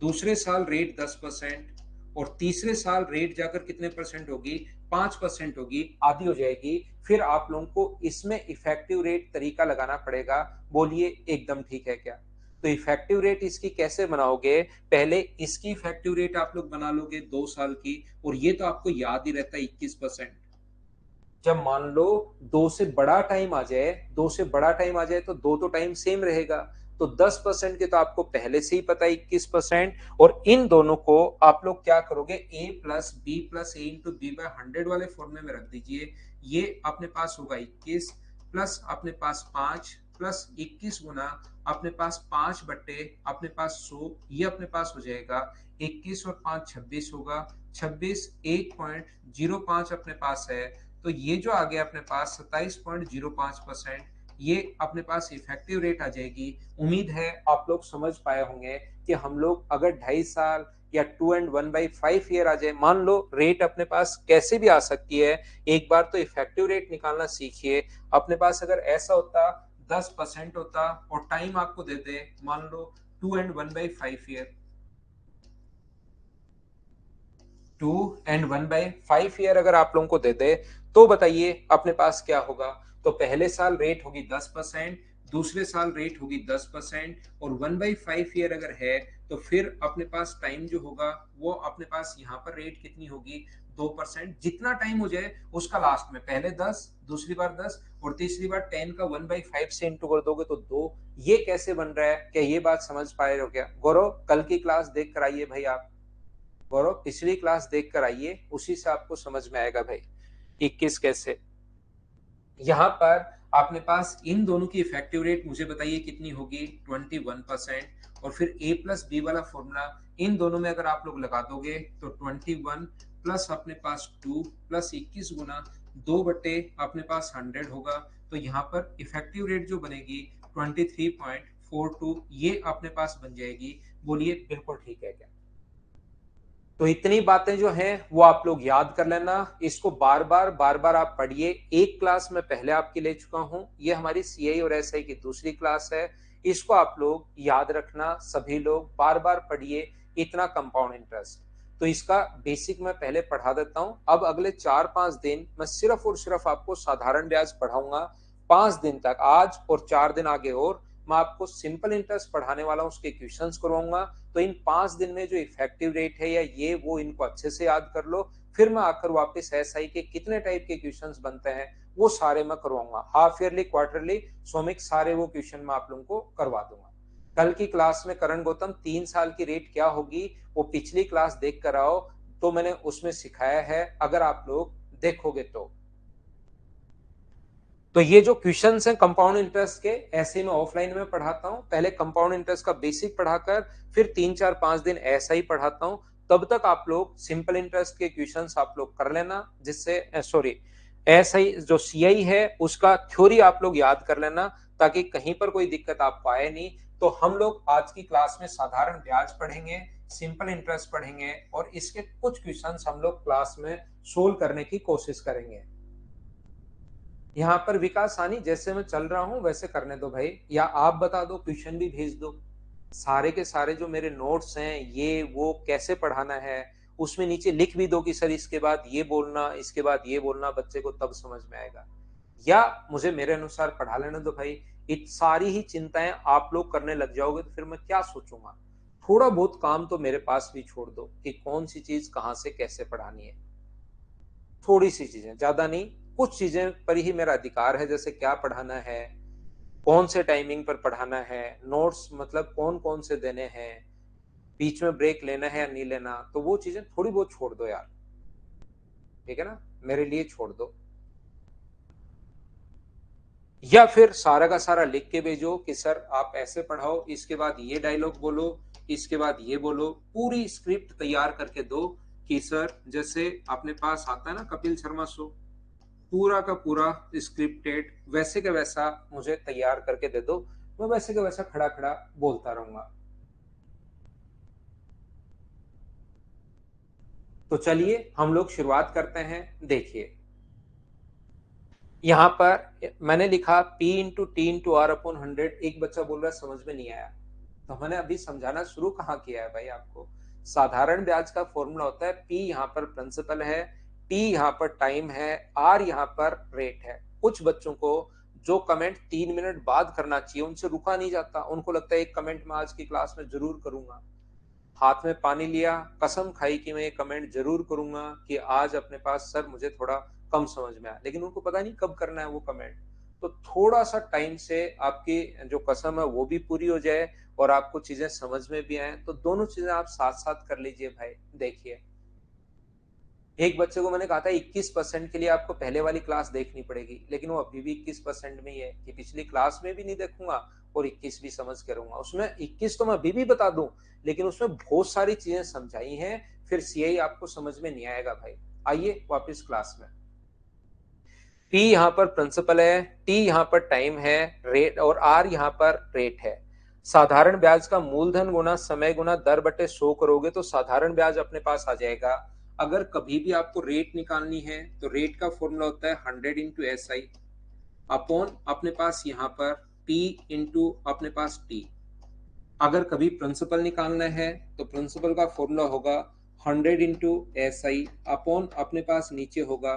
दूसरे साल रेट 10%, और तीसरे साल रेट जाकर कितने परसेंट होगी, 5% होगी, आधी हो जाएगी, फिर आप लोगों को इसमें इफेक्टिव रेट तरीका लगाना पड़ेगा, बोलिए एकदम ठीक है क्या। तो इफेक्टिव रेट इसकी कैसे बनाओगे, पहले इसकी इफेक्टिव रेट आप लोग बना लोगे 2 साल की, और ये तो आपको याद ही रहता है 21%। जब मान लो दो से बड़ा टाइम आ जाए, दो से बड़ा टाइम आ जाए तो दो तो टाइम सेम रहेगा, तो 10% के तो आपको पहले से ही पता है 21%, और इन दोनों को आप लोग क्या करोगे, ए plus B plus A into B bye 100 वाले फॉर्मूले में रख दीजिए। ये अपने पास होगा 21 प्लस अपने पास 5 प्लस 21 गुना अपने पास 5/, अपने पास 100, ये अपने पास हो जाएगा 21 और 5 26 होगा, 26 1.05 अपने पास है, तो ये जो आ गया अपने पास 27.05%, ये अपने पास इफेक्टिव रेट आ जाएगी। उम्मीद है आप लोग समझ पाए होंगे कि हम लोग अगर 2.5 साल या 2 and 1/5 ईयर आ जाए, मान लो रेट अपने पास कैसे भी आ सकती है, एक बार तो इफेक्टिव रेट निकालना सीखिए। अपने पास अगर ऐसा होता 10% होता और टाइम आपको दे दे मान लो 2 and 1/5 ईयर, 2 and 1/5 ईयर अगर आप लोगों को दे दे, तो बताइए अपने पास क्या होगा। तो पहले साल रेट होगी 10%, दूसरे साल रेट होगी 10%, और 1/5 ईयर अगर है तो फिर अपने पास टाइम जो होगा वो अपने पास यहाँ पर रेट कितनी होगी, 2%, जितना टाइम हो जाए उसका लास्ट में, पहले 10, दूसरी बार 10 और तीसरी बार 10 का 1/5 से इंटू कर दोगे तो 2। ये कैसे बन रहा है, क्या ये बात समझ पा रहे हो क्या? गौरव कल की क्लास देख कर आइए भाई आप, गौरव पिछली क्लास देख कर आइए, उसी से आपको समझ में आएगा भाई 21 कैसे। यहाँ पर आपने पास इन दोनों की इफेक्टिव रेट मुझे बताइए कितनी होगी, 21%। और फिर a प्लस बी वाला फॉर्मूला इन दोनों में अगर आप लोग लगा दोगे तो 21 प्लस अपने पास 2 प्लस 21 गुना 2 बटे अपने पास 100 होगा। तो यहाँ पर इफेक्टिव रेट जो बनेगी 23.42, ये अपने पास बन जाएगी। बोलिए बिल्कुल ठीक है क्या? तो इतनी बातें जो हैं वो आप लोग याद कर लेना, इसको बार बार आप पढ़िए। एक क्लास में पहले आपकी ले चुका हूं, ये हमारी सीआई और एसआई की दूसरी क्लास है। इसको आप लोग याद रखना, सभी लोग बार बार पढ़िए। इतना कंपाउंड इंटरेस्ट तो इसका बेसिक मैं पहले पढ़ा देता हूं। अब अगले 4-5 दिन मैं सिर्फ और सिर्फ आपको साधारण ब्याज पढ़ाऊंगा। 5 दिन तक, आज और 4 दिन आगे और मैं आपको सिंपल इंटरेस्ट पढ़ाने वाला हूं, उसके क्वेश्चंस करवाऊंगा। तो इन 5 दिन में जो इफेक्टिव रेट है या ये वो, इनको अच्छे से याद कर लो। फिर मैं आकर वापस एसआई के कितने टाइप के क्वेश्चंस बनते हैं वो सारे मैं करवाऊंगा, हाफ ईयरली, क्वार्टरली, सोमिक, सारे वो क्वेश्चन मैं आप लोगों को करवा दूंगा। कल की क्लास में करण गौतम 3 साल की रेट क्या होगी वो पिछली क्लास देख कर आओ, तो मैंने उसमें सिखाया है, अगर आप लोग देखोगे तो ये जो क्वेश्चंस हैं कंपाउंड इंटरेस्ट के, ऐसे मैं ऑफलाइन में पढ़ाता हूं। पहले कंपाउंड इंटरेस्ट का बेसिक पढ़ाकर फिर 3-4-5 दिन ऐसा ही पढ़ाता हूं। तब तक आप लोग सिंपल इंटरेस्ट के क्वेश्चंस आप लोग कर लेना, जिससे सॉरी ऐसा ही जो सीआई है उसका थ्योरी आप लोग याद कर लेना, ताकि कहीं पर कोई दिक्कत आपको आए नहीं। तो हम लोग आज की क्लास में साधारण ब्याज पढ़ेंगे, सिंपल इंटरेस्ट पढ़ेंगे और इसके कुछ क्वेश्चंस हम लोग क्लास में सोल्व करने की कोशिश करेंगे। यहाँ पर विकास सानी, जैसे मैं चल रहा हूं वैसे करने दो भाई, या आप बता दो, क्वेश्चन भी भेज दो। सारे के सारे जो मेरे नोट्स हैं ये वो कैसे पढ़ाना है उसमें नीचे लिख भी दो कि सर इसके बाद ये बोलना, इसके बाद ये बोलना, बच्चे को तब समझ में आएगा। या मुझे मेरे अनुसार पढ़ा लेने दो भाई। इत सारी ही चिंताएं आप लोग करने लग जाओगे तो फिर मैं क्या सोचूंगा। थोड़ा बहुत काम तो मेरे पास भी छोड़ दो कि कौन सी चीज कहां से कैसे पढ़ानी है। थोड़ी सी चीजें, ज्यादा नहीं, कुछ चीजें पर ही मेरा अधिकार है, जैसे क्या पढ़ाना है, कौन से टाइमिंग पर पढ़ाना है, नोट्स मतलब कौन कौन से देने हैं, बीच में ब्रेक लेना है या नहीं लेना, तो वो चीजें थोड़ी बहुत छोड़ दो यार, ठीक है ना, मेरे लिए छोड़ दो। या फिर सारा का सारा लिख के भेजो कि सर आप ऐसे पढ़ाओ, इसके बाद ये डायलॉग बोलो, इसके बाद ये बोलो, पूरी स्क्रिप्ट तैयार करके दो कि सर जैसे अपने पास आता है ना कपिल शर्मा शो, पूरा का पूरा स्क्रिप्टेड वैसे का वैसा मुझे तैयार करके दे दो, मैं वैसे का वैसा खड़ा खड़ा बोलता रहूंगा। तो चलिए हम लोग शुरुआत करते हैं। देखिए यहाँ पर मैंने लिखा P into T into R upon 100। एक बच्चा बोल रहा है समझ में नहीं आया, तो मैंने अभी समझाना शुरू कहाँ किया है भाई आपको। साधारण ब्याज का फॉर्मूला होता है P यहाँ पर प्रिंसिपल है, T यहाँ पर टाइम है, R यहाँ पर रेट है। कुछ बच्चों को जो कमेंट 3 मिनट बाद करना चाहिए उनसे रुका नहीं जाता, उनको लगता है एक कमेंट मैं आज की क्लास में जरूर करूंगा। हाथ में पानी लिया, कसम खाई कि मैं ये कमेंट जरूर करूंगा कि आज अपने पास सर मुझे थोड़ा कम समझ में आया, लेकिन उनको पता नहीं कब करना है वो कमेंट। तो थोड़ा सा टाइम से आपकी जो कसम है वो भी पूरी हो जाए और आपको चीजें समझ में भी आए, तो दोनों चीजें आप साथ साथ कर लीजिए भाई। देखिए एक बच्चे को मैंने कहा था 21% के लिए आपको पहले वाली क्लास देखनी पड़ेगी, लेकिन वो अभी भी 21% में ही है कि पिछली क्लास में भी नहीं देखूंगा और 21 भी समझ करूंगा। उसमें 21 तो मैं अभी भी बता दूं, लेकिन उसमें बहुत सारी चीजें समझाई हैं, फिर सीआई आपको समझ में नहीं आएगा भाई। आइए वापस क्लास में। P यहाँ पर प्रिंसिपल है, T यहाँ पर टाइम है, रेट और R यहाँ पर रेट है। साधारण ब्याज का मूलधन गुना समय गुना दर बटे 100 करोगे तो साधारण ब्याज अपने पास आ जाएगा। अगर कभी भी आपको रेट निकालनी है तो रेट का फॉर्मूला होता है 100 इंटू एस आई अपॉन अपने पास यहाँ पर P इंटू अपने पास T। अगर कभी प्रिंसिपल निकालना है तो प्रिंसिपल का फॉर्मूला होगा 100 इंटू एस आई अपॉन अपने पास नीचे होगा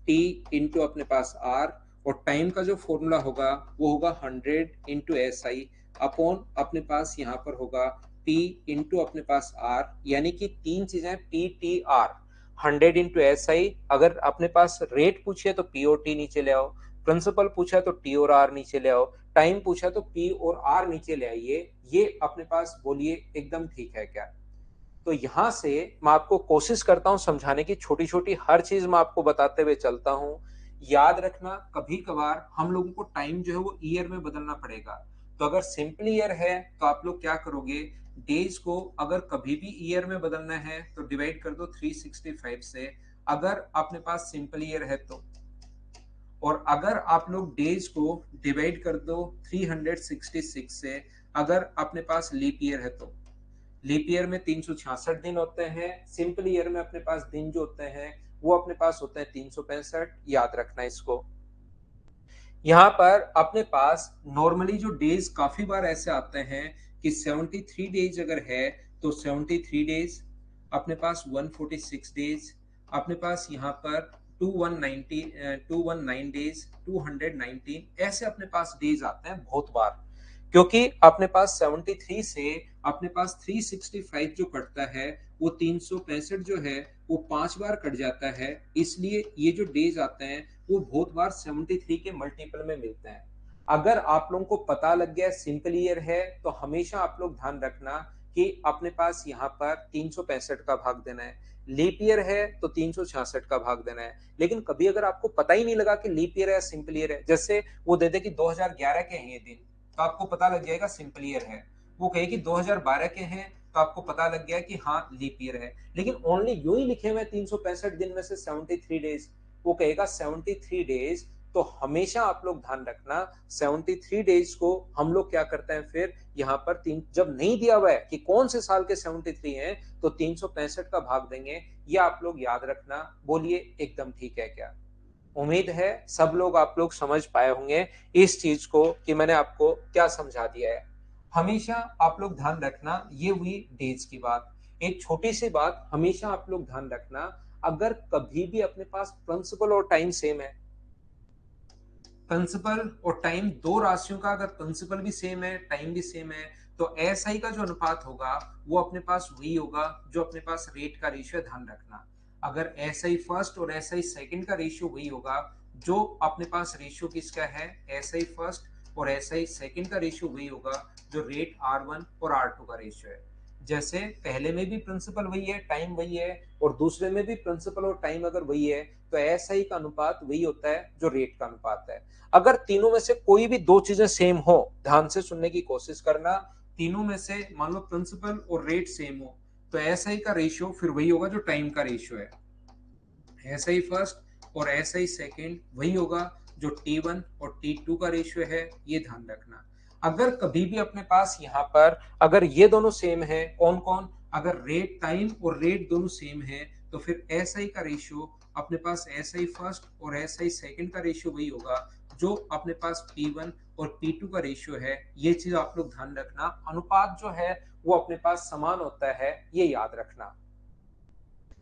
टी इंटू अपने पास आर, और टाइम का जो फॉर्मूला होगा वो होगा 100 इंटू एस आई अपॉन अपने पास यहाँ पर होगा पी इंटू अपने पास आर, यानी कि तीन चीजें P T R. 100 into SI, अगर अपने पास रेट पूछे तो P और T नीचे ले आओ, प्रिंसिपल पूछा तो T और R नीचे ले आओ, टाइम पूछा तो P और R नीचे ले आइए। ये अपने पास बोलिए एकदम ठीक है क्या? तो यहां से मैं आपको कोशिश करता हूं समझाने की, छोटी छोटी हर चीज मैं आपको बताते हुए चलता हूं। याद रखना, कभी कभार हम लोगों को टाइम जो है वो ईयर में बदलना पड़ेगा। तो अगर सिंपल ईयर है तो आप लोग क्या करोगे, डेज को अगर कभी भी ईयर में बदलना है तो डिवाइड कर दो 365 से, अगर अपने पास सिंपल ईयर है तो। और अगर आप लोग डेज को डिवाइड कर दो 366 से, अगर अपने पास लीप ईयर है तो। लीप ईयर में 366 दिन होते हैं, सिंपल ईयर में अपने पास दिन जो होते हैं वो अपने पास होते हैं 365। याद रखना इसको। यहाँ पर अपने पास नॉर्मली जो डेज काफी बार ऐसे आते हैं कि 73 डेज अगर है तो 73 डेज, अपने पास 146 डेज, अपने पास यहाँ पर 219 डेज, 219 ऐसे अपने पास डेज आते हैं बहुत बार। क्योंकि अपने पास 73 से अपने पास 365 जो कटता है वो 365 जो है वो 5 बार कट जाता है, इसलिए ये जो डेज आते हैं वो बहुत बार 73 के मल्टीपल में मिलते हैं। अगर आप लोगों को पता लग गया सिंपल ईयर है तो हमेशा आप लोग ध्यान रखना कि अपने पास यहाँ पर 365 का भाग देना है, लीप ईयर है तो 366 का भाग देना है। लेकिन कभी अगर आपको पता ही नहीं लगा कि लीप ईयर है या सिंपल ईयर है, जैसे वो दे दे कि 2011 के हैं ये दिन, तो आपको पता लग जाएगा सिंपल ईयर है। वो कहे कि 2012 के हैं तो आपको पता लग गया कि हाँ लीप ईयर है। लेकिन ओनली यूं ही लिखे हुए 365 दिन में से 73 डेज, वो कहेगा 73 डेज। तो हमेशा आप लोग ध्यान रखना 73 डेज को हम लोग क्या करते हैं, फिर यहाँ पर तीन जब नहीं दिया हुआ है कि कौन से साल के 73 हैं तो 365 का भाग देंगे। ये आप लोग याद रखना। बोलिए एकदम ठीक है क्या? उम्मीद है सब लोग आप लोग समझ पाए होंगे इस चीज को कि मैंने आपको क्या समझा दिया है। हमेशा आप लोग ध्यान रखना, ये हुई डेज की बात। एक छोटी सी बात हमेशा आप लोग ध्यान रखना, अगर कभी भी अपने पास प्रिंसिपल और टाइम सेम है, प्रिंसिपल और टाइम दो राशियों का अगर प्रिंसिपल भी सेम है टाइम भी सेम है तो एसआई का जो अनुपात होगा वो अपने पास वही होगा जो अपने पास रेट का रेशियो। ध्यान रखना, अगर एसआई फर्स्ट और एसआई सेकंड का रेशियो वही होगा जो अपने पास रेशियो किसका है, एसआई फर्स्ट और एसआई सेकंड का रेशियो वही होगा जो रेट R1 और R2 का रेशियो है। जैसे पहले में भी प्रिंसिपल वही है टाइम वही है और दूसरे में भी प्रिंसिपल और टाइम अगर वही है तो एसआई का अनुपात वही होता है जो रेट का अनुपात है। अगर तीनों में से कोई भी दो चीजें सेम हो, ध्यान से सुनने की कोशिश करना, तीनों में से मान लो प्रिंसिपल और रेट सेम हो तो एसआई का रेशियो फिर वही होगा जो टाइम का रेशियो है। एसआई फर्स्ट और एसआई सेकंड वही होगा जो T1 और T2 का रेशियो है। ये ध्यान रखना। अगर कभी भी अपने पास यहाँ पर अगर ये दोनों सेम है, कौन कौन, अगर रेट टाइम और रेट दोनों सेम है तो फिर एसआई का रेशियो अपने पास एसआई फर्स्ट और एसआई सेकंड का रेशियो वही होगा जो अपने पास P1 और P2 का रेशियो है। ये चीज आप लोग ध्यान रखना, अनुपात जो है वो अपने पास समान होता है, ये याद रखना।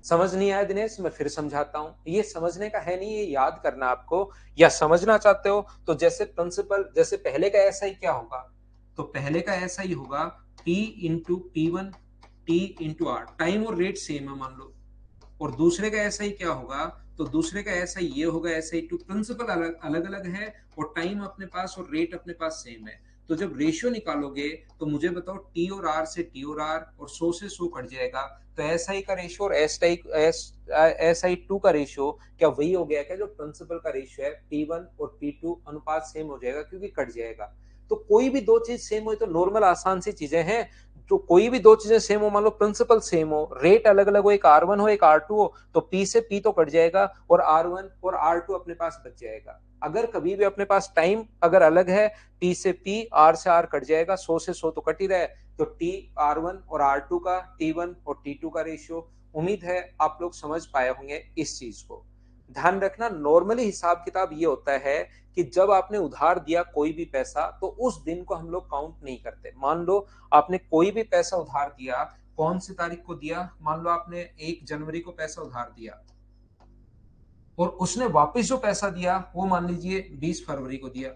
समझ नहीं आया दिनेश, मैं फिर समझाता हूं, ये समझने का है नहीं, ये याद करना आपको। या समझना चाहते हो तो जैसे प्रिंसिपल, जैसे पहले का ऐसा ही क्या होगा, तो पहले का ऐसा ही होगा T into P1 T into R, time और रेट सेम है मान लो। और दूसरे का ऐसा ही क्या होगा, तो दूसरे का ऐसा ही ये होगा, ऐसा ही टू, प्रिंसिपल अलग अलग अलग है और टाइम अपने पास और रेट अपने पास सेम है। तो जब रेशियो निकालोगे तो मुझे बताओ टी और आर से टी और आर और 100 से 100 कट जाएगा, तो एस आई का रेशियो और एस आई टू का रेशियो क्या वही हो गया क्या जो प्रिंसिपल का रेशियो है, P1 और P2 अनुपात सेम हो जाएगा क्योंकि कट जाएगा। तो कोई भी दो चीज सेम हो तो नॉर्मल आसान सी चीजें हैं। जो कोई भी दो चीजें सेम हो, मान लो प्रिंसिपल सेम हो, रेट अलग अलग हो, एक R1 हो एक R2 हो, तो P से P तो कट जाएगा और R1 और R2 अपने पास बच जाएगा। अगर कभी भी अपने पास टाइम अगर अलग है, P से P R से R कट जाएगा, 100 से 100 तो कट ही रहा है, तो T R1 और R2 का, T1 और T2 का रेशियो। उम्मीद है आप लोग समझ पाए होंगे इस चीज को। ध्यान रखना, नॉर्मली हिसाब किताब ये होता है कि जब आपने उधार दिया कोई भी पैसा तो उस दिन को हम लोग काउंट नहीं करते। मान लो आपने कोई भी पैसा उधार दिया, कौन सी तारीख को दिया, मान लो आपने 1 जनवरी को पैसा उधार दिया और उसने वापस जो पैसा दिया वो मान लीजिए 20 फरवरी को दिया,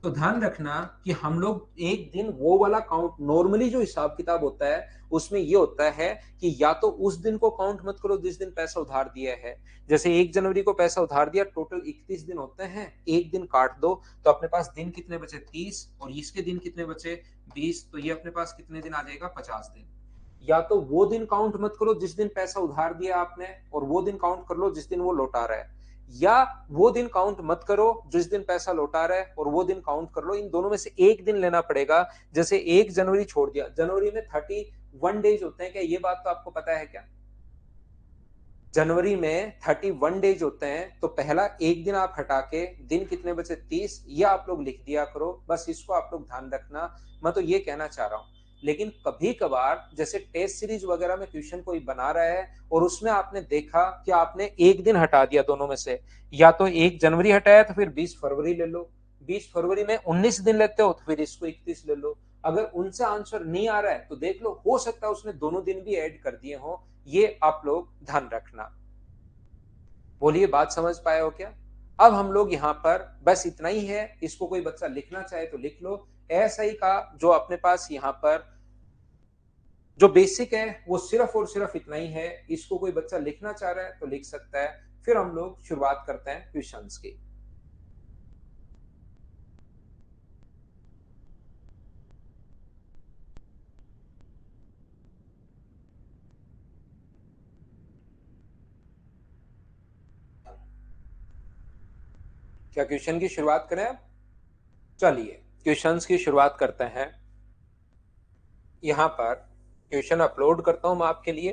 तो ध्यान रखना कि हम लोग एक दिन वो वाला काउंट, नॉर्मली जो हिसाब किताब होता है उसमें ये होता है कि या तो उस दिन को काउंट मत करो जिस दिन पैसा उधार दिया है। जैसे 1 जनवरी को पैसा उधार दिया, टोटल 31 दिन होते हैं, एक दिन काट दो तो अपने पास दिन कितने बचे 30, और इसके दिन कितने बचे 20, तो ये अपने पास कितने दिन आ जाएगा 50 दिन। या तो वो दिन काउंट मत करो जिस दिन पैसा उधार दिया आपने, और वो दिन काउंट कर लो जिस दिन वो लौटा रहा है, या वो दिन काउंट मत करो जिस दिन पैसा लौटा रहा है और वो दिन काउंट कर लो, इन दोनों में से एक दिन लेना पड़ेगा। जैसे 1 जनवरी छोड़ दिया, जनवरी में 31 डेज होते हैं, क्या ये बात तो आपको पता है क्या? जनवरी में 31 डेज होते हैं, तो पहला एक दिन आप हटा के दिन कितने बचे 30, ये आप लोग लिख दिया करो, बस इसको आप लोग ध्यान रखना। मैं तो ये कहना चाह रहा हूं, लेकिन कभी कभार जैसे टेस्ट सीरीज वगैरह में क्वेश्चन कोई बना रहा है और उसमें आपने देखा कि आपने एक दिन हटा दिया दोनों में से, या तो 1 जनवरी हटाया तो फिर 20 फरवरी ले लो, 20 फरवरी में 19 दिन लेते हो तो फिर इसको 31 ले लो। अगर उनसे आंसर नहीं आ रहा है तो देख लो, हो सकता है उसने दोनों दिन भी ऐड कर दिए हो, ये आप लोग ध्यान रखना। बोलिए बात समझ पाए हो क्या? अब हम लोग यहाँ पर बस इतना ही है, इसको कोई बच्चा लिखना चाहे तो लिख लो। एसआई का जो अपने पास यहाँ पर जो बेसिक है वो सिर्फ और सिर्फ इतना ही है, इसको कोई बच्चा लिखना चाह रहा है तो लिख सकता है। फिर हम लोग शुरुआत करते हैं क्वेश्चंस की। क्या क्वेश्चन की शुरुआत करें अब? चलिए क्वेश्चंस की शुरुआत करते हैं। यहाँ पर क्वेश्चन अपलोड करता हूं मैं आपके लिए।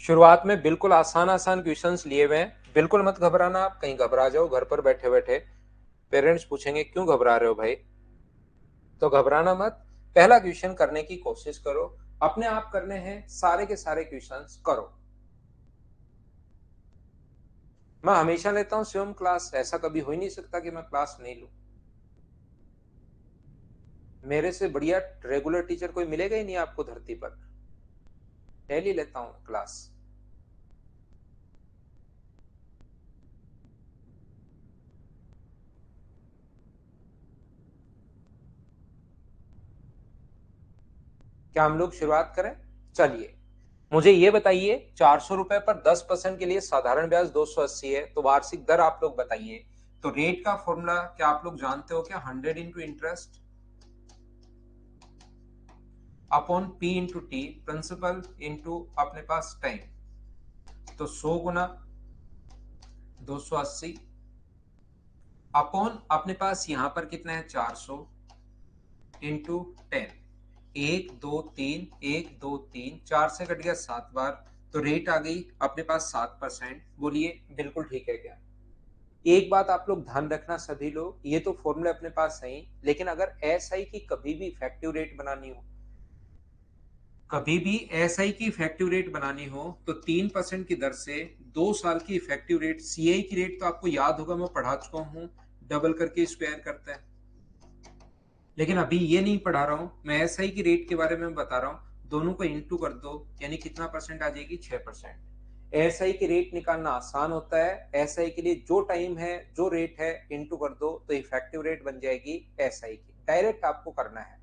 शुरुआत में बिल्कुल आसान आसान क्वेश्चंस लिए हुए हैं, बिल्कुल मत घबराना, आप कहीं घबरा जाओ घर पर बैठे बैठे, पेरेंट्स पूछेंगे क्यों घबरा रहे हो भाई, तो घबराना मत। पहला क्वेश्चन करने की कोशिश करो, अपने आप करने हैं, सारे के सारे क्वेश्चंस करो। मैं हमेशा लेता हूं स्वयं क्लास, ऐसा कभी हो ही नहीं सकता कि मैं क्लास नहीं लूं। मेरे से बढ़िया रेगुलर टीचर कोई मिलेगा ही नहीं आपको धरती पर, डेली लेता हूं क्लास। क्या हम लोग शुरुआत करें? चलिए मुझे ये बताइए, 400 रुपए पर 10% के लिए साधारण ब्याज 280 है, तो वार्षिक दर आप लोग बताइए। तो रेट का फॉर्मूला क्या आप लोग जानते हो क्या? 100 into interest upon P into T, principal into अपने पास टाइम, तो 100 गुना 280 अपॉन अपने पास यहां पर कितना है 400 इंटू 10, 1 2 3 1 2 3, 4 से कट गया 7 बार, तो रेट आ गई अपने पास 7%। बोलिए बिल्कुल ठीक है क्या? एक बात आप लोग ध्यान रखना सभी लोग, ये तो फॉर्मूले अपने पास है, लेकिन अगर एसआई की कभी भी इफेक्टिव रेट बनानी हो, कभी भी एसआई की इफेक्टिव रेट बनानी हो तो 3% की दर से 2 साल की इफेक्टिव रेट, सीआई की रेट तो आपको याद होगा, मैं पढ़ा चुका हूं, डबल करके स्क्वायर करते हैं। लेकिन अभी ये नहीं पढ़ा रहा हूं मैं, एसआई की रेट के बारे में बता रहा हूं। दोनों को इंटू कर दो, यानी कितना परसेंट आ जाएगी 6%। एसआई की रेट निकालना आसान होता है, एसआई के लिए जो टाइम है जो रेट है इंटू कर दो तो इफेक्टिव रेट बन जाएगी एसआई की, डायरेक्ट आपको करना है।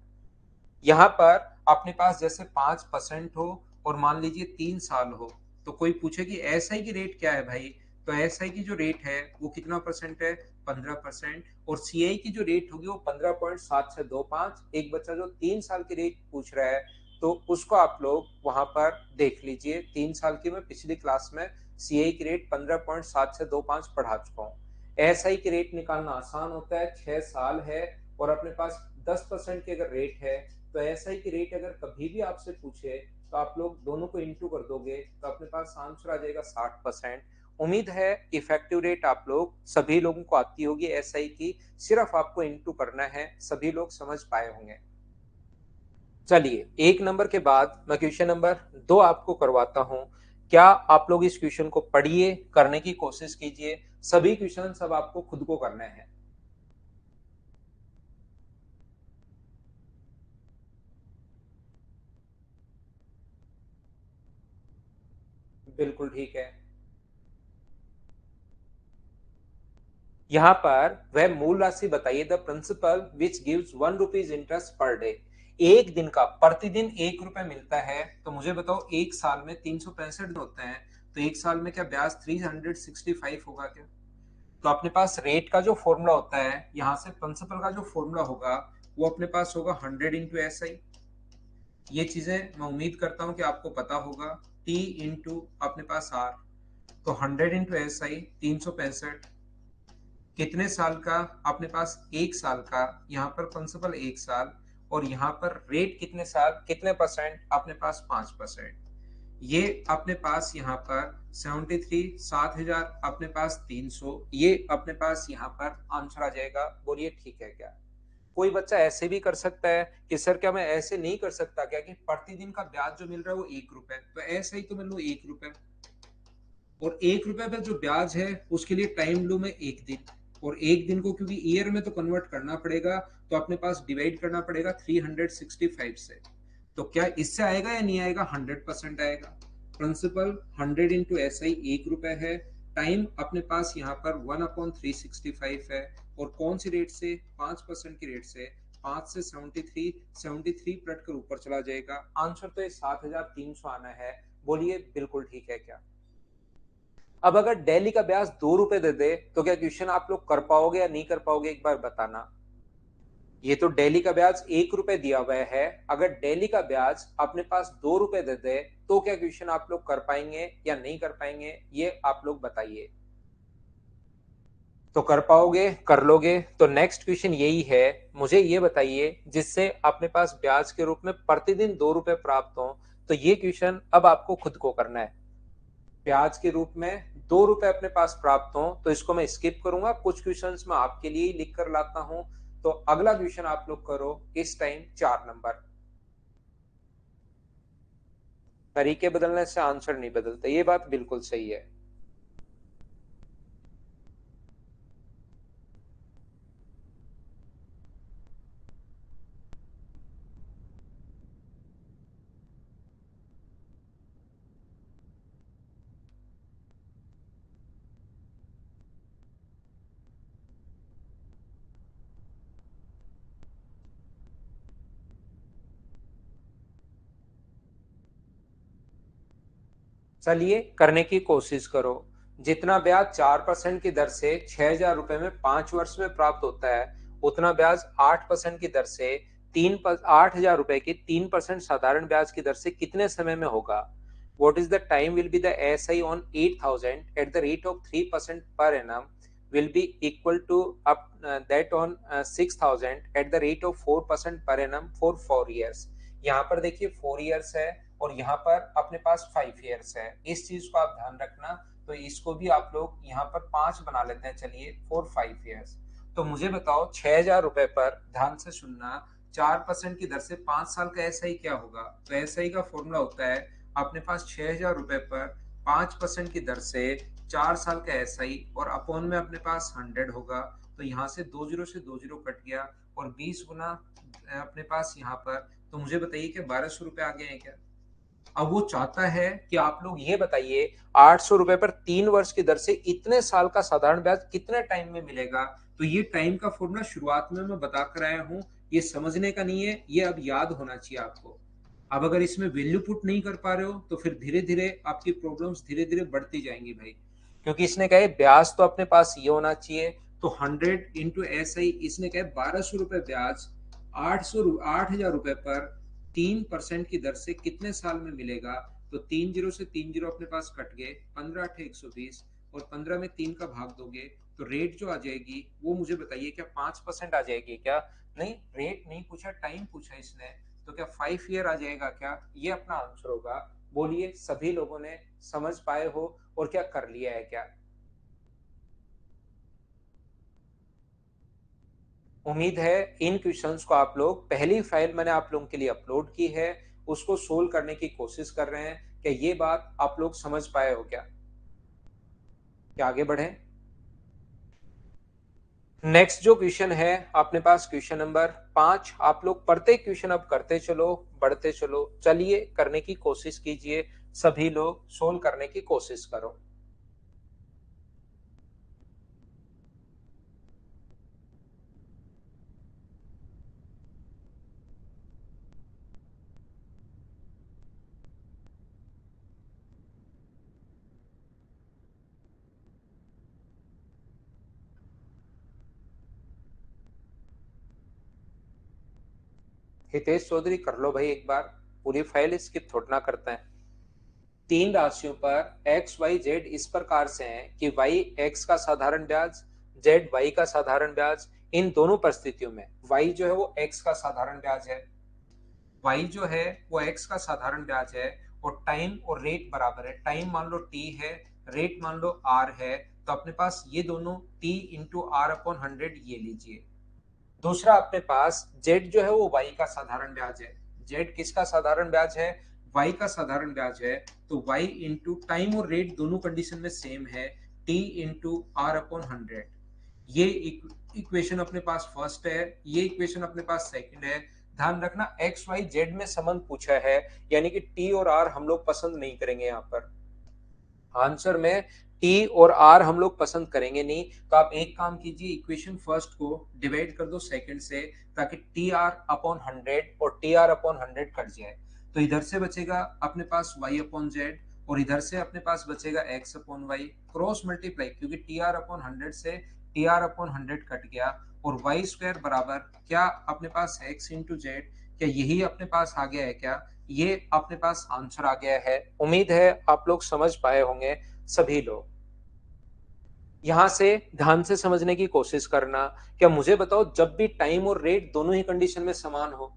यहाँ पर अपने पास जैसे 5% हो और मान लीजिए 3 साल हो, तो कोई पूछे कि एसआई की रेट क्या है भाई, तो एसआई की जो रेट है वो कितना परसेंट है? 15%। और सीआई की जो रेट होगी वो 15.7625। एक बच्चा जो 3 साल की रेट पूछ रहा है तो उसको आप लोग वहां पर देख लीजिए, 3 साल की मैं पिछली क्लास में सीआई की रेट 15.7625 पढ़ा चुका हूँ। एसआई की रेट निकालना आसान होता है, 6 साल है और अपने पास 10% की अगर रेट है, तो एसआई की रेट अगर कभी भी आपसे पूछे तो आप लोग दोनों को इंटू कर दोगे तो अपने पास आंसर आ जाएगा 60%। उम्मीद है इफेक्टिव रेट आप लोग सभी लोगों को आती होगी एसआई की, सिर्फ आपको इंटू करना है, सभी लोग समझ पाए होंगे। चलिए 1 नंबर के बाद मैं क्वेश्चन नंबर 2 आपको करवाता हूं। क्या आप लोग इस क्वेश्चन को पढ़िए, करने की कोशिश कीजिए, सभी क्वेश्चन सब आपको खुद को करने हैं। बिल्कुल ठीक है। यहाँ पर वह मूल राशि बताइए, the principal which gives 1 rupees interest per day. एक दिन का प्रतिदिन 1 रुपए मिलता है, तो मुझे बताओ एक साल में 365 दिन होते हैं, तो एक साल में क्या ब्याज 365 होगा क्या? तो अपने पास रेट का जो फॉर्मूला होता है, यहाँ से प्रिंसिपल का जो फॉर्मूला होगा वो अपने पास होगा 100 × SI। ये चीजें मैं उम्मीद करता हूँ कि आपको पता होगा। T इंटू अपने पास R, तो 100 × SI 365, कितने साल का? अपने पास एक साल का। यहाँ पर प्रिंसिपल एक साल, और यहाँ पर रेट कितने साल, कितने परसेंट? अपने पास 5%। ये अपने पास यहाँ पर 73, 7,000, अपने पास 300, ये अपने पास यहाँ पर आंसर आ जाएगा। बोलिए ठीक है क्या? कोई बच्चा ऐसे भी कर सकता है कि सर क्या मैं ऐसे नहीं कर सकता क्या, कि प्रतिदिन का ब्याज जो मिल रहा है वो 1 रुपए, तो ऐसे ही तो मैं लू 1 रुपए, और 1 रुपए पर जो ब्याज है उसके लिए टाइम लू मैं एक दिन, और एक दिन को क्योंकि ईयर में तो कन्वर्ट करना पड़ेगा, तो अपने पास डिवाइड करना पड़ेगा 365 से। तो क्या इससे आएगा या नहीं आएगा? 100% आएगा। प्रिंसिपल 100 × SI 1 रुपए है, टाइम अपने पास यहाँ पर 1/365 है, और कौन सी रेट से? 5% की रेट से। 5 से 73, 73 पलट कर ऊपर चला जाएगा। आंसर तो ये 7,300 आना है। बोलिए बिल्कुल ठीक है क्या? अब अगर डेली का ब्याज 2 रुपए दे दे, तो क्या क्वेश्चन आप लोग कर पाओगे या नहीं कर पाओगे, एक बार बताना। ये तो डेली का ब्याज 1 रुपए दिया हुआ है, अगर डेली का ब्याज अपने पास 2 रुपए दे दे, तो क्या क्वेश्चन आप लोग कर पाएंगे या नहीं कर पाएंगे, ये आप लोग बताइए। तो कर पाओगे, कर लोगे। तो नेक्स्ट क्वेश्चन यही है, मुझे ये बताइए, जिससे अपने पास ब्याज के रूप में प्रतिदिन 2 रुपए प्राप्त हो। तो ये क्वेश्चन अब आपको खुद को करना है। ब्याज के रूप में 2 रुपए अपने पास प्राप्त हो, तो इसको मैं स्किप करूंगा, कुछ क्वेश्चंस मैं आपके लिए ही लिख कर लाता हूं। तो अगला क्वेश्चन आप लोग करो, इस टाइम 4 नंबर। तरीके बदलने से आंसर नहीं बदलते, ये बात बिल्कुल सही है। चलिए करने की कोशिश करो। जितना ब्याज 4% की दर से 6,000 रुपए में 5 वर्ष में प्राप्त होता है, उतना ब्याज 8% की दर से 8,000 रुपए की 3% साधारण ब्याज की दर से कितने समय में होगा? What is the time will be the SI on 8,000 at the rate of 3% per annum will be equal to up that on 6,000 at the rate of 4% per annum for 4 years। यहाँ पर देखिए 4 years है, और यहाँ पर अपने पास 5 years है। इस चीज को आप ध्यान रखना। तो इसको भी आप लोग यहाँ पर 5 बना लेते हैं, चलिए, फॉर 5 years। तो मुझे बताओ 6,000 रुपए पर, ध्यान से सुनना, 4% की दर से 5 साल का एसआई क्या होगा? तो एसआई का फॉर्मूला होता है, अपने पास 6,000 रुपए पर 5% की दर से 4 साल का एसआई, और अपॉन में अपने पास 100 होगा। तो यहाँ से 2 जीरो से 2 जीरो कट गया, और 20 गुना अपने पास यहाँ पर। तो मुझे बताइए कि 1,200 रुपए आ गए हैं क्या? अब वो चाहता है कि आप लोग ये बताइए, 800 रुपए पर 3 वर्ष की दर से इतने साल का साधारण ब्याज कितने टाइम में मिलेगा? तो ये टाइम का फॉर्मूला शुरुआत में मैं बता कर आया हूं, ये समझने का नहीं है, ये अब याद होना चाहिए आपको। अब अगर इसमें वैल्यू पुट नहीं कर पा रहे हो, तो फिर धीरे धीरे आपकी प्रॉब्लम्स धीरे धीरे बढ़ती जाएंगी भाई, क्योंकि इसने कहा ब्याज तो अपने पास ये होना चाहिए। तो 100 × SI, इसने कहा 1,200 रुपए ब्याज 8,000 रुपए पर 3% की दर से कितने साल में मिलेगा? तो 3 जीरो से 3 जीरो अपने पास कट गए, 15 × 8 = 120, और 15 में 3 का भाग दोगे, तो रेट जो आ जाएगी वो मुझे बताइए, क्या 5% आ जाएगी क्या? नहीं, रेट नहीं पूछा, टाइम पूछा इसने। तो क्या 5 ईयर आ जाएगा क्या? ये अपना आंसर होगा। बोलिए सभी लोगों ने समझ पाए हो और क्या कर लिया है क्या? उम्मीद है इन क्वेश्चंस को आप लोग, पहली फाइल मैंने आप लोगों के लिए अपलोड की है, उसको सोल्व करने की कोशिश कर रहे हैं। क्या ये बात आप लोग समझ पाए हो क्या? क्या आगे बढ़े? नेक्स्ट जो क्वेश्चन है अपने पास, क्वेश्चन नंबर 5। आप लोग प्रत्येक क्वेश्चन अब करते चलो, बढ़ते चलो, चलिए करने की कोशिश कीजिए। सभी लोग सोल्व करने की कोशिश करो। हितेश चौधरी कर लो भाई एक बार, पूरी फाइल स्किप थोड़ा ना करते हैं। तीन राशियों पर एक्स वाई जेड इस प्रकार से हैं कि वाई एक्स का साधारण ब्याज, जेड वाई का साधारण ब्याज। इन दोनों परिस्थितियों में वाई जो है वो एक्स का साधारण ब्याज है, वाई जो है वो एक्स का साधारण ब्याज है, और टाइम और रेट बराबर है। टाइम मान लो टी है, रेट मान लो आर है, तो अपने पास ये दोनों टी इंटू आर अपॉन 100 ये लीजिए। दूसरा अपने पास जेड जो है वो वाई का साधारण ब्याज है। जेड किसका साधारण ब्याज है? वाई का साधारण ब्याज है। तो वाई इंटू टाइम और रेट दोनों कंडीशन में सेम है, टी इंटू आर अपॉन 100। ये इक्वेशन अपने पास फर्स्ट है, ये इक्वेशन अपने पास सेकंड है। ध्यान रखना एक्स वाई जेड में संबंध पूछा है, यानी कि टी और आर हम लोग पसंद नहीं करेंगे यहाँ पर। आंसर में टी और आर हम लोग पसंद करेंगे नहीं, तो आप एक काम कीजिए, इक्वेशन फर्स्ट को डिवाइड कर दो सेकंड से, ताकि टी आर अपॉन 100 और टी आर अपॉन 100 कट जाए। तो इधर से बचेगा अपने पास y अपॉन जेड, और इधर से अपने पास बचेगा x upon Y. Cross multiply, क्योंकि टी आर अपॉन 100 से टी आर अपॉन 100 कट गया, और वाई स्क्वायर बराबर क्या अपने पास है x इंटू जेड। क्या यही अपने पास आ गया है क्या? ये अपने पास आंसर आ गया है। उम्मीद है आप लोग समझ पाए होंगे सभी लोग। यहां से ध्यान से समझने की कोशिश करना। क्या मुझे बताओ, जब भी टाइम और रेट दोनों ही कंडीशन में समान हो,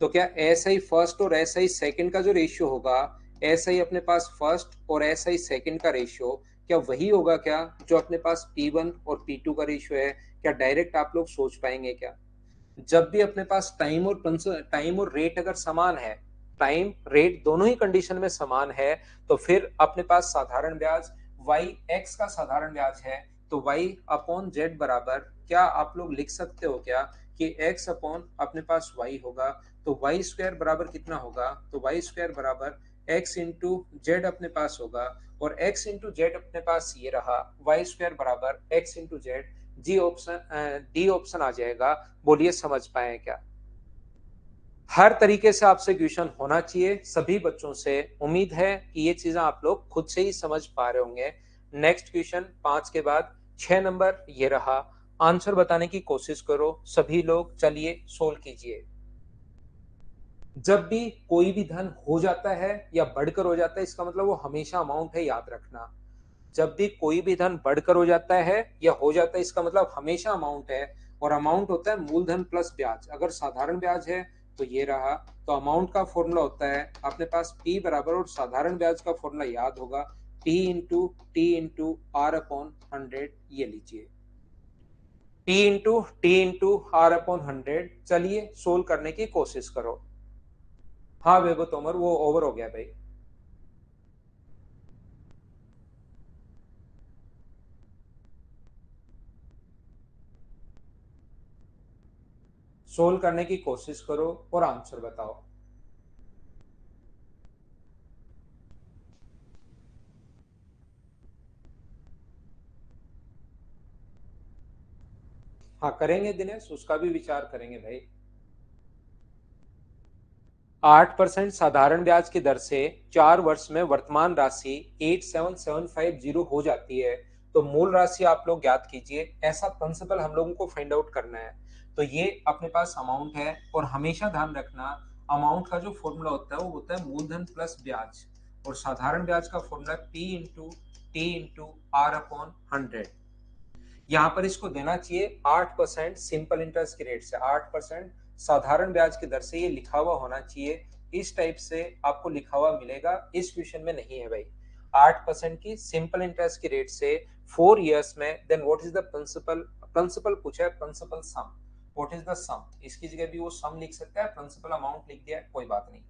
तो क्या एस आई फर्स्ट और एस आई सेकेंड का जो रेशियो होगा, एस आई अपने पास फर्स्ट और एस आई सेकेंड का रेशियो, क्या वही होगा क्या जो अपने पास P1 और P2 का रेशियो है? क्या डायरेक्ट आप लोग सोच पाएंगे क्या? जब भी अपने पास टाइम और रेट अगर समान है, टाइम रेट दोनों ही कंडीशन में समान है, तो फिर अपने पास साधारण ब्याज वाई एक्स का साधारण ब्याज है, तो वाई अपॉन जेड बराबर क्या आप लोग लिख सकते हो क्या कि एक्स अपॉन अपने पास वाई होगा। तो वाई स्क्वायर बराबर कितना होगा? तो वाई स्क्वायर बराबर एक्स इंटू जेड अपने पास होगा, और एक्स इंटू जेड अपने पास ये रहा, वाई स्क्वायर बराबर एक्स इंटू जेड। जी ऑप्शन, डी ऑप्शन आ जाएगा। बोलिए समझ पाए क्या? हर तरीके से आपसे क्वेश्चन होना चाहिए सभी बच्चों से। उम्मीद है कि ये चीजें आप लोग खुद से ही समझ पा रहे होंगे। नेक्स्ट क्वेश्चन 5 के बाद 6 नंबर ये रहा। आंसर बताने की कोशिश करो सभी लोग, चलिए सोल्व कीजिए। जब भी कोई भी धन हो जाता है या बढ़कर हो जाता है, इसका मतलब वो हमेशा अमाउंट है, याद रखना। जब भी कोई भी धन बढ़कर हो जाता है या हो जाता है, इसका मतलब हमेशा अमाउंट है, और अमाउंट होता है मूलधन प्लस ब्याज। अगर साधारण ब्याज है तो ये रहा, तो अमाउंट का फॉर्मूला होता है अपने पास P बराबर, और साधारण ब्याज का फॉर्मूला याद होगा टी आर अपॉन 100। ये लीजिए टी इंटू आर अपॉन 100। चलिए सोल्व करने की कोशिश करो। हाँ बेबो तोमर, वो ओवर हो गया भाई। सोल्व करने की कोशिश करो और आंसर बताओ। हाँ करेंगे दिनेश, उसका भी विचार करेंगे भाई। 8% साधारण ब्याज की दर से 4 वर्ष में वर्तमान राशि 87750 हो जाती है, तो मूल राशि आप लोग ज्ञात कीजिए। ऐसा प्रिंसिपल हम लोगों को फाइंड आउट करना है। तो ये अपने पास अमाउंट है, और हमेशा ध्यान रखना अमाउंट का जो फॉर्मूला होता है वो होता है मूलधन प्लस ब्याज, और साधारण ब्याज का formula P into R upon 100। यहाँ पर इसको देना चाहिए 8% सिंपल इंटरेस्ट की रेट से, 8% साधारण ब्याज की दर से ये लिखा हुआ होना चाहिए। इस टाइप से आपको लिखा हुआ मिलेगा, इस क्वेश्चन में नहीं है भाई। 8% की सिंपल इंटरेस्ट की रेट से 4 इयर्स में, then what is the principal. Principal पूछा है, principal sum, what is the sum. इसकी जगह भी वो सम लिख सकता है, प्रिंसिपल अमाउंट लिख दिया है, कोई बात नहीं।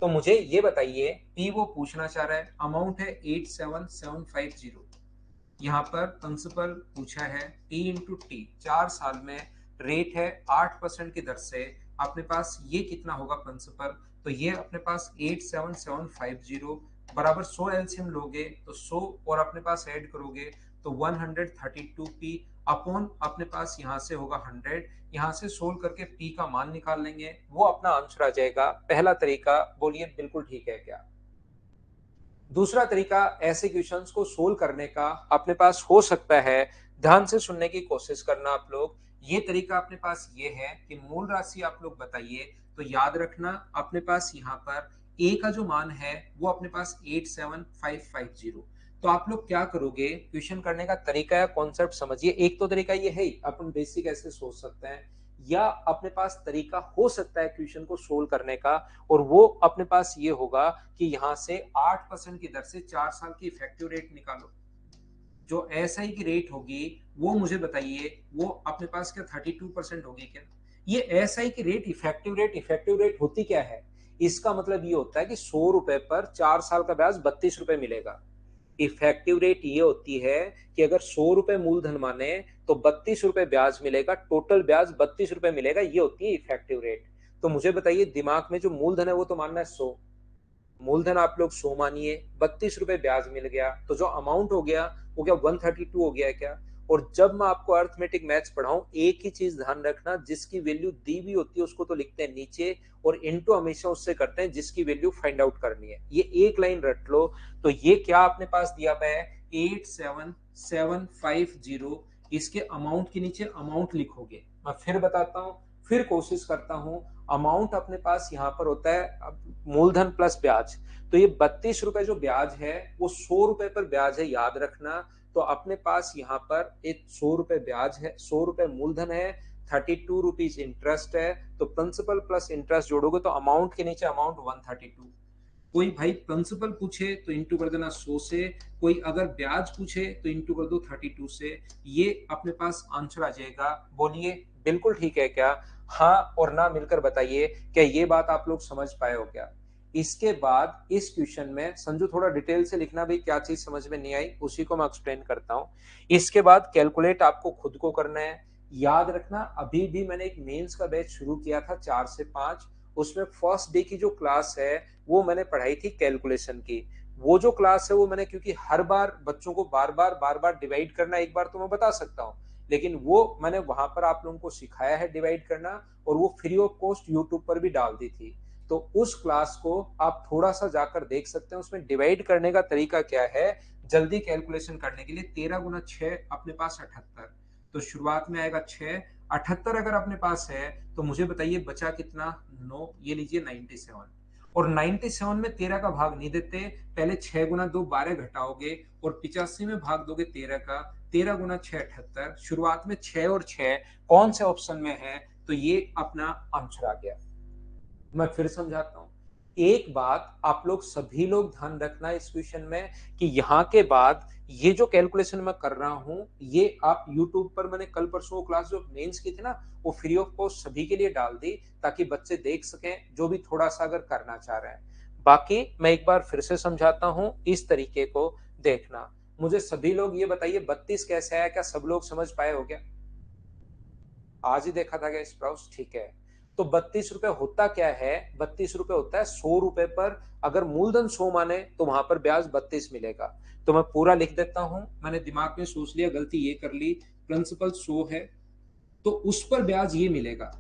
तो मुझे ये बताइए, पी वो पूछना चाह रहा है, अमाउंट है 87750, यहाँ पर प्रिंसिपल पूछा है T इंटू टी, 4 साल में रेट है 8% की दर से, अपने पास ये कितना होगा प्रिंसिपल। तो ये अपने पास 87750 बराबर 100 एलसीएम लोगे तो 100 और अपने पास ऐड करोगे तो 132p अपॉन अपने पास यहाँ से होगा 100, यहाँ से सोल्व करके p का मान निकाल लेंगे, वो अपना आंसर आ जाएगा। पहला तरीका बोलिए बिल्कुल ठीक है क्या? दूसरा तरीका ऐसे क्वेश्चंस को सोल्व करने का अपने पास हो सकता है, ध्यान से सुनने की कोशिश करना आप लोग। ये तरीका अपने पास ये है कि मूल राशि आप लोग बताइए, तो याद रखना अपने पास यहाँ पर a का जो मान है वो अपने पास 87550। तो आप लोग क्या करोगे, क्वेश्चन करने का तरीका या कॉन्सेप्ट समझिए। एक तो तरीका ये है ही, अपन बेसिक ऐसे सोच सकते हैं, या अपने पास तरीका हो सकता है क्वेश्चन को सोल्व करने का, और वो अपने पास ये होगा कि यहां से 8% की दर से 4 साल की इफेक्टिव रेट निकालो। जो एसआई की रेट होगी वो मुझे बताइए, वो अपने पास क्या 32% होगी क्या? ये एसआई की रेट इफेक्टिव रेट होती क्या है? इसका मतलब ये होता है कि 100 रुपए पर 4 साल का ब्याज 32 रुपए मिलेगा। इफेक्टिव रेट ये होती है कि अगर 100 रुपए मूलधन माने तो 32 रुपए ब्याज मिलेगा, टोटल ब्याज 32 रुपए मिलेगा, ये होती है इफेक्टिव रेट। तो मुझे बताइए दिमाग में जो मूलधन है वो तो मानना है 100, मूलधन आप लोग 100 मानिए, 32 रुपए ब्याज मिल गया, तो जो अमाउंट हो गया वो क्या 132 हो गया क्या? और जब मैं आपको अर्थमेटिक मैथ्स पढ़ाऊं, एक ही चीज ध्यान रखना, जिसकी वैल्यू दी हुई होती है उसको तो लिखते हैं नीचे, और इनटू हमेशा उससे करते हैं जिसकी वैल्यू फाइंड आउट करनी है। ये एक लाइन रट लो। तो ये क्या अपने पास दिया हुआ है 87750, इसके अमाउंट के नीचे अमाउंट लिखोगे। मैं फिर बताता हूं, फिर कोशिश करता हूं। अमाउंट अपने पास यहाँ पर होता है मूलधन प्लस ब्याज, तो ये 32 रुपए जो ब्याज है वो 100 रुपए पर ब्याज है, याद रखना। तो अपने पास यहाँ पर एक 100 रुपए ब्याज है, 100 रुपए मूलधन है, 32 रुपीज इंटरेस्ट है। तो प्रिंसिपल प्लस इंटरेस्ट जोड़ोगे तो अमाउंट के नीचे अमाउंट 132। कोई भाई प्रिंसिपल पूछे तो इंटू कर देना 100 से, कोई अगर ब्याज पूछे तो इंटू कर दो 32 से, ये अपने पास आंसर आ जाएगा। बोलिए बिल्कुल ठीक है क्या? हाँ और ना मिलकर बताइए, क्या ये बात आप लोग समझ पाए हो क्या? इसके बाद इस क्वेश्चन में संजू थोड़ा डिटेल से लिखना भाई, क्या चीज समझ में नहीं आई उसी को मैं एक्सप्लेन करता हूँ। इसके बाद कैलकुलेट आपको खुद को करना है। याद रखना अभी भी मैंने एक मेंस का बैच शुरू किया था 4 से 5, उसमें फर्स्ट डे की जो क्लास है वो मैंने पढ़ाई थी कैलकुलेशन की। वो जो क्लास है वो मैंने, क्योंकि हर बार बच्चों को बार बार डिवाइड करना एक बार तो मैं बता सकता हूँ, लेकिन वो मैंने वहां पर आप लोगों को सिखाया है डिवाइड करना, और वो फ्री ऑफ कॉस्ट यूट्यूब पर भी डाल दी थी। तो उस क्लास को आप थोड़ा सा जाकर देख सकते हैं, उसमें डिवाइड करने का तरीका क्या है। जल्दी कैलकुलेशन करने के लिए 13 गुना 6 अपने पास 78, तो शुरुआत में आएगा 6, 78 अगर अपने पास है तो मुझे बताइए बचा कितना 9, ये लीजिए 97। और 97 में 13 का भाग नहीं देते, पहले 6 गुना 2 12 घटाओगे, और 85 में भाग दोगे 13 का, 13 गुना 6 78, शुरुआत में 6 और 6 कौन से ऑप्शन में है, तो ये अपना आंसर आ गया। मैं फिर समझाता हूं, एक बात आप लोग सभी लोग ध्यान रखना इस क्वेश्चन में, कि यहां के बाद ये जो कैलकुलेशन मैं कर रहा हूं, ये आप YouTube पर मैंने कल परसों क्लास जो मेंस की थी ना, वो फ्री ऑफ कॉस्ट सभी के लिए डाल दी, ताकि बच्चे देख सकें जो भी थोड़ा सा अगर करना चाह रहे हैं। बाकी मैं एक बार फिर से समझाता हूं, इस तरीके को देखना। मुझे सभी लोग ये बताइए 32 कैसे आया, क्या सब लोग समझ पाए हो क्या? आज ही देखा था क्या स्प्राउट्स? ठीक है। तो 32 रुपए होता क्या है, 32 रुपए होता है 100 रुपए पर, अगर मूलधन 100 माने तो वहां पर ब्याज 32 मिलेगा। तो मैं पूरा लिख देता हूं, मैंने दिमाग में सोच लिया, गलती ये कर ली, प्रिंसिपल 100 है तो उस पर ब्याज ये मिलेगा,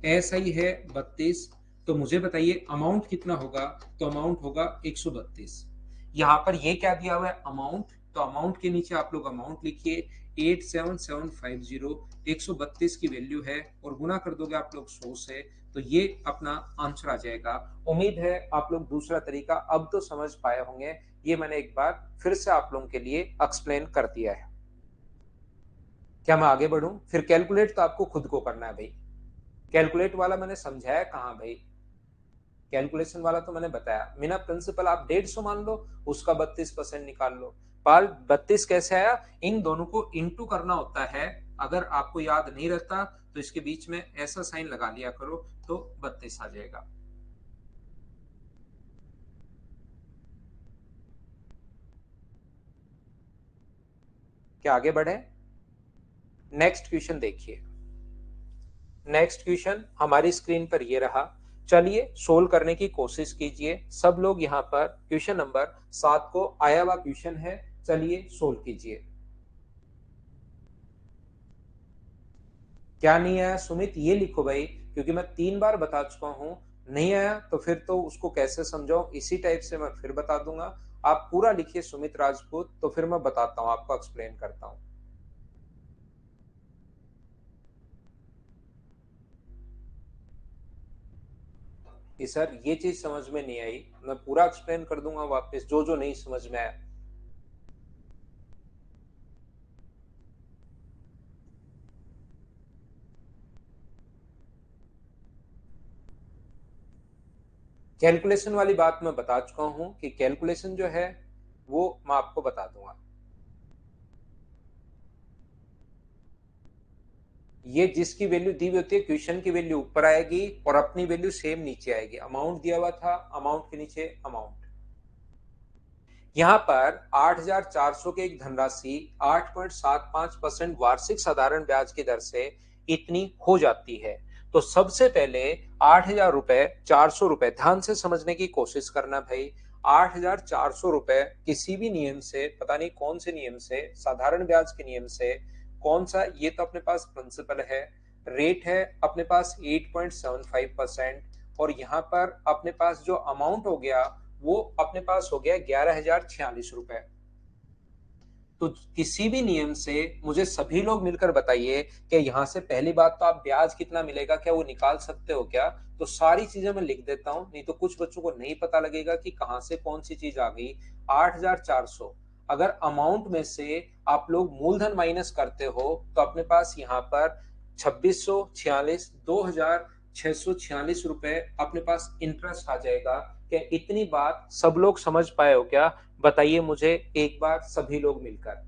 ऐसा ही है 32। तो मुझे बताइए अमाउंट कितना होगा, तो अमाउंट होगा 132। यहां पर ये क्या दिया हुआ है अमाउंट, तो अमाउंट के नीचे आप लोग अमाउंट लिखिए 87750, 132 की वैल्यू है, और गुना कर दोगे आप लोग 100 से, तो ये अपना आंसर आ जाएगा। उम्मीद है आप लोग दूसरा तरीका अब तो समझ पाए होंगे, ये मैंने एक बार फिर से आप लोगों के लिए एक्सप्लेन कर दिया है। क्या मैं आगे बढ़ूं? फिर कैलकुलेट तो आपको खुद को करना है भाई। कैलकुलेट वाला मैंने समझाया कहाँ भाई? कैलकुलेशन वाला तो मैंने बताया, मीना प्रिंसिपल आप 150 मान लो, उसका 32% निकाल लो। पाल 32 कैसे आया? इन दोनों को इंटू करना होता है, अगर आपको याद नहीं रहता तो इसके बीच में ऐसा साइन लगा लिया करो, तो 32 आ जाएगा। क्या आगे बढ़े? नेक्स्ट क्वेश्चन देखिए। नेक्स्ट क्वेश्चन हमारी स्क्रीन पर ये रहा। चलिए सोल्व करने की कोशिश कीजिए। सब लोग यहाँ पर क्वेश्चन नंबर 7 को आया हुआ क्वेश्चन है, चलिए सोल्व कीजिए। क्या नहीं आया सुमित ये लिखो भाई, क्योंकि मैं 3 बार बता चुका हूं। नहीं आया तो फिर तो उसको कैसे समझाओ, इसी टाइप से मैं फिर बता दूंगा। आप पूरा लिखिए सुमित राजपूत, तो फिर मैं बताता हूं, आपको एक्सप्लेन करता हूं कि सर ये चीज समझ में नहीं आई। मैं पूरा एक्सप्लेन कर दूंगा वापस, जो जो नहीं समझ में आया। कैलकुलेशन वाली बात मैं बता चुका हूं कि कैलकुलेशन जो है वो मैं आपको बता दूंगा। ये जिसकी वैल्यू दी हुई होती है, क्वेश्चन की वैल्यू ऊपर आएगी और अपनी वैल्यू सेम नीचे आएगी। अमाउंट दिया हुआ था, अमाउंट के नीचे अमाउंट। यहाँ पर 8,400 की एक धनराशि 8.75% वार्षिक साधारण ब्याज की दर से इतनी हो जाती है। तो सबसे पहले 8,000 रुपए, 400 रुपए, ध्यान से समझने की कोशिश करना भाई। 8,400 रुपए किसी भी नियम से, पता नहीं कौन से नियम से, साधारण ब्याज के नियम से, कौन सा, ये तो अपने पास प्रिंसिपल है, रेट है अपने पास 8.75%, और यहाँ पर अपने पास जो अमाउंट हो गया वो अपने पास हो गया 11,046 रुपए। तो किसी भी नियम से मुझे सभी लोग मिलकर बताइए कि यहां से पहली बात तो आप ब्याज कितना मिलेगा क्या वो निकाल सकते हो क्या? तो सारी चीजें मैं लिख देता हूं, नहीं तो कुछ बच्चों को नहीं पता लगेगा कि कहां से कौन सी चीज आ गई। 8,400, अगर अमाउंट में से आप लोग मूलधन माइनस करते हो तो अपने पास यहाँ पर 2,646, 2,646 रुपए अपने पास इंटरेस्ट आ जाएगा। क्या इतनी बात सब लोग समझ पाए हो क्या? बताइए मुझे एक बार सभी लोग मिलकर।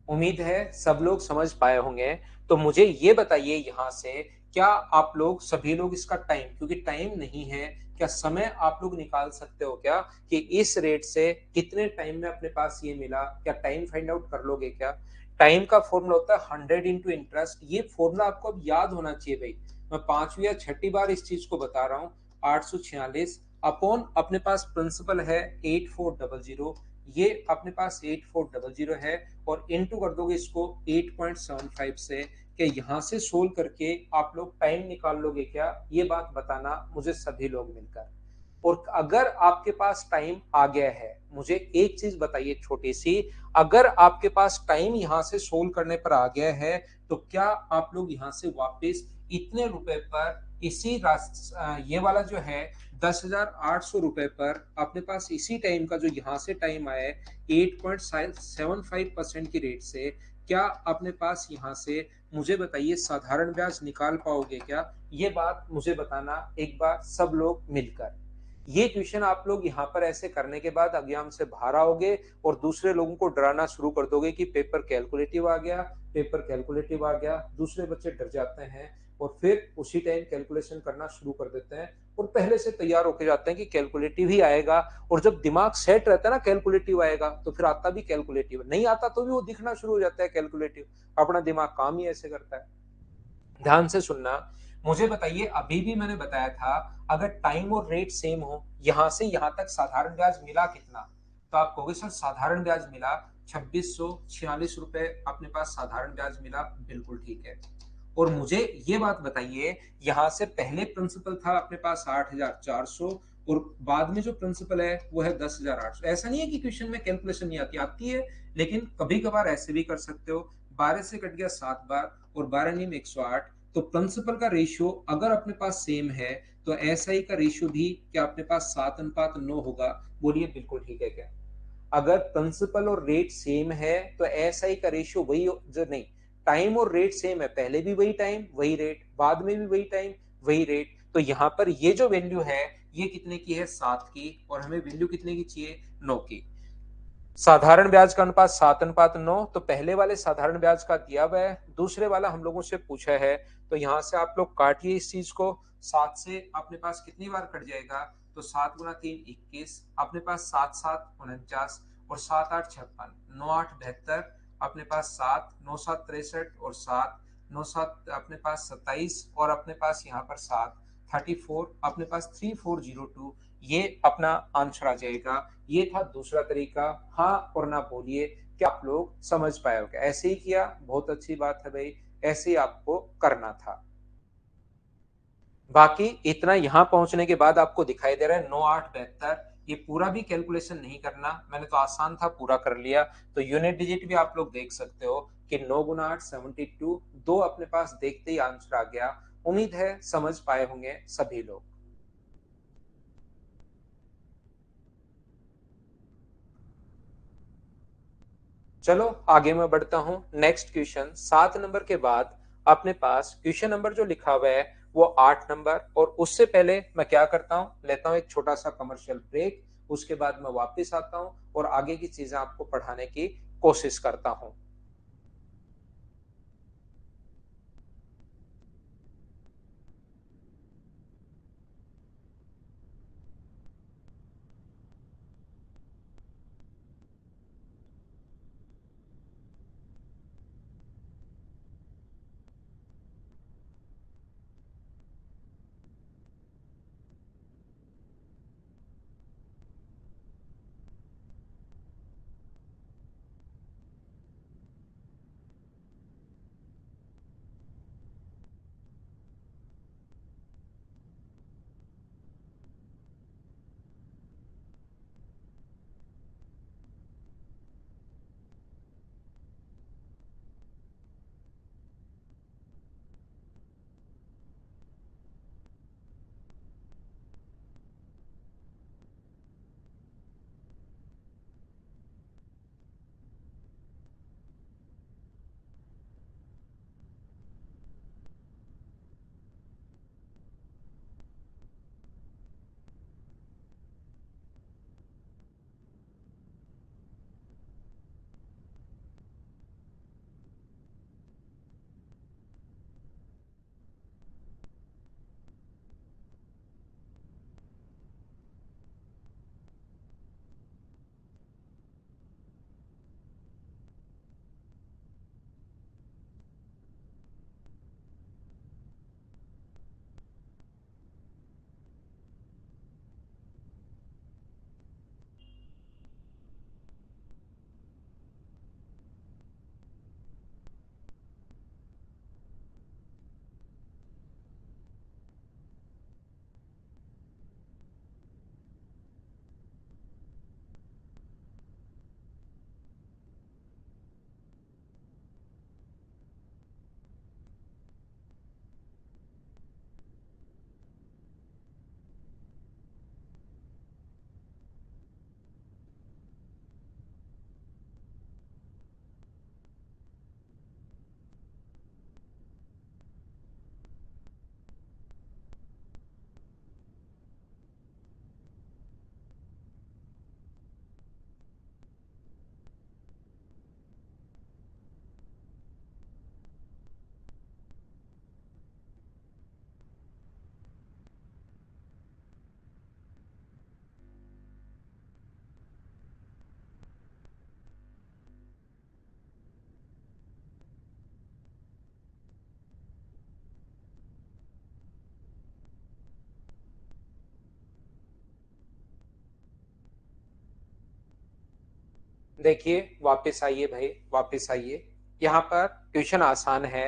उम्मीद है सब लोग समझ पाए होंगे। तो मुझे ये बताइए यहां से, क्या आप लोग सभी लोग इसका टाइम, क्योंकि टाइम नहीं है, क्या समय आप लोग निकाल सकते हो क्या कि इस रेट से कितने टाइम में अपने पास ये मिला? क्या टाइम फाइंड आउट कर लोगे क्या? टाइम का फॉर्मूला होता है 100 इंटू इंटरेस्ट। ये फॉर्मूला आपको अब याद होना चाहिए भाई। मैं पांचवी या छठी बार इस चीज को बता रहा हूँ। 846 अपॉन अपने पास प्रिंसिपल है 8400, ये अपने पास 8400 है, और इनटू कर दोगे इसको 8.75 से। कि यहां से सोल्व करके आप लोग टाइम निकाल लोगे क्या? ये बात बताना मुझे सभी लोग मिलकर। और अगर आपके पास टाइम आ गया है, मुझे एक चीज बताइए छोटी सी, अगर आपके पास टाइम यहां से सोल्व करने पर आ गया है, तो क्या आप लोग यहां से वापस इतने रुपए पर, इसी ये वाला जो है 10,800 रुपए पर अपने पास इसी टाइम का जो यहां से टाइम आया है 8.75% की रेट से, क्या अपने पास यहां से, मुझे बताइए, साधारण ब्याज निकाल पाओगे क्या? ये बात मुझे बताना एक बार सब लोग मिलकर। ये क्वेश्चन आप लोग यहाँ पर ऐसे करने के बाद एग्जाम से बाहर आओगे और दूसरे लोगों को डराना शुरू कर दोगे कि पेपर कैलकुलेटिव आ गया, पेपर कैलकुलेटिव आ गया। दूसरे बच्चे डर जाते हैं और फिर उसी टाइम कैलकुलेशन करना शुरू कर देते हैं, और पहले से तैयार होके जाते हैं कि कैलकुलेटिव ही आएगा। और जब दिमाग सेट रहता है ना कैलकुलेटिव आएगा, तो फिर आता भी कैलकुलेटिव, नहीं आता तो भी वो दिखना शुरू हो जाता है कैलकुलेटिव। अपना दिमाग काम ही ऐसे करता है। ध्यान से सुनना, मुझे बताइए, अभी भी मैंने बताया था, अगर टाइम और रेट सेम हो, यहां से यहां तक साधारण ब्याज मिला कितना? तो आप कहोगे सर साधारण ब्याज मिला 2,646 रुपए अपने पास साधारण ब्याज मिला, बिल्कुल ठीक है। और मुझे ये बात बताइए, यहां से पहले प्रिंसिपल था अपने पास 8,400, और बाद में जो प्रिंसिपल है वो है 10,800। ऐसा नहीं है कि क्वेश्चन में कैलकुलेशन नहीं आती, आती है, लेकिन कभी कभार ऐसे भी कर सकते हो। 12 से कट गया 7 बार, और 12 नीम 108। तो प्रिंसिपल का रेशियो अगर अपने पास सेम है, तो एसआई का रेशियो भी क्या अपने पास 7:9 होगा? बोलिए बिल्कुल ठीक है क्या? अगर प्रिंसिपल और रेट सेम है तो एसआई का रेशियो वही जो, नहीं, टाइम और रेट सेम है, पहले भी वही टाइम वही रेट, बाद में भी वही टाइम वही रेट। तो यहाँ पर ये जो वैल्यू है ये कितने की है? 7 की। और हमें वैल्यू कितने की चाहिए? 9 की। साधारण ब्याज का अनुपात 7:9, तो पहले वाले साधारण ब्याज का दिया हुआ है, दूसरे वाला हम लोगों से पूछा है। तो यहां से आप लोग काटिए इस चीज को। 7 से अपने पास कितनी बार कट जाएगा? तो 7 × 3 21, अपने पास 7 7 49, और 7 8 56, 9 8 72, अपने पास 7 9 7 63, और 7 9 7 अपने पास 27 और अपने पास यहाँ पर 7 34 अपने पास 3402 ये अपना आंसर आ जाएगा। ये था दूसरा तरीका। हाँ और ना बोलिए कि आप लोग समझ पाए होगे। ऐसे ही किया, बहुत अच्छी बात है भाई, ऐसे ही आपको करना था। बाकी इतना यहां पहुंचने के बाद आपको दिखाई दे रहा है 9872। ये पूरा भी कैलकुलेशन नहीं करना, मैंने तो आसान था पूरा कर लिया। तो यूनिट डिजिट भी आप लोग देख सकते हो कि 9 गुना 8 72, दो अपने पास देखते ही आंसर आ गया। उम्मीद है समझ पाए होंगे सभी लोग। चलो आगे मैं बढ़ता हूं। नेक्स्ट क्वेश्चन 7 नंबर के बाद अपने पास क्वेश्चन नंबर जो लिखा हुआ है वो 8 नंबर। और उससे पहले मैं क्या करता हूं, लेता हूं एक छोटा सा कमर्शियल ब्रेक। उसके बाद मैं वापस आता हूं और आगे की चीजें आपको पढ़ाने की कोशिश करता हूं। देखिए वापस आइए भाई, वापस आइए। यहाँ पर क्वेश्चन आसान है।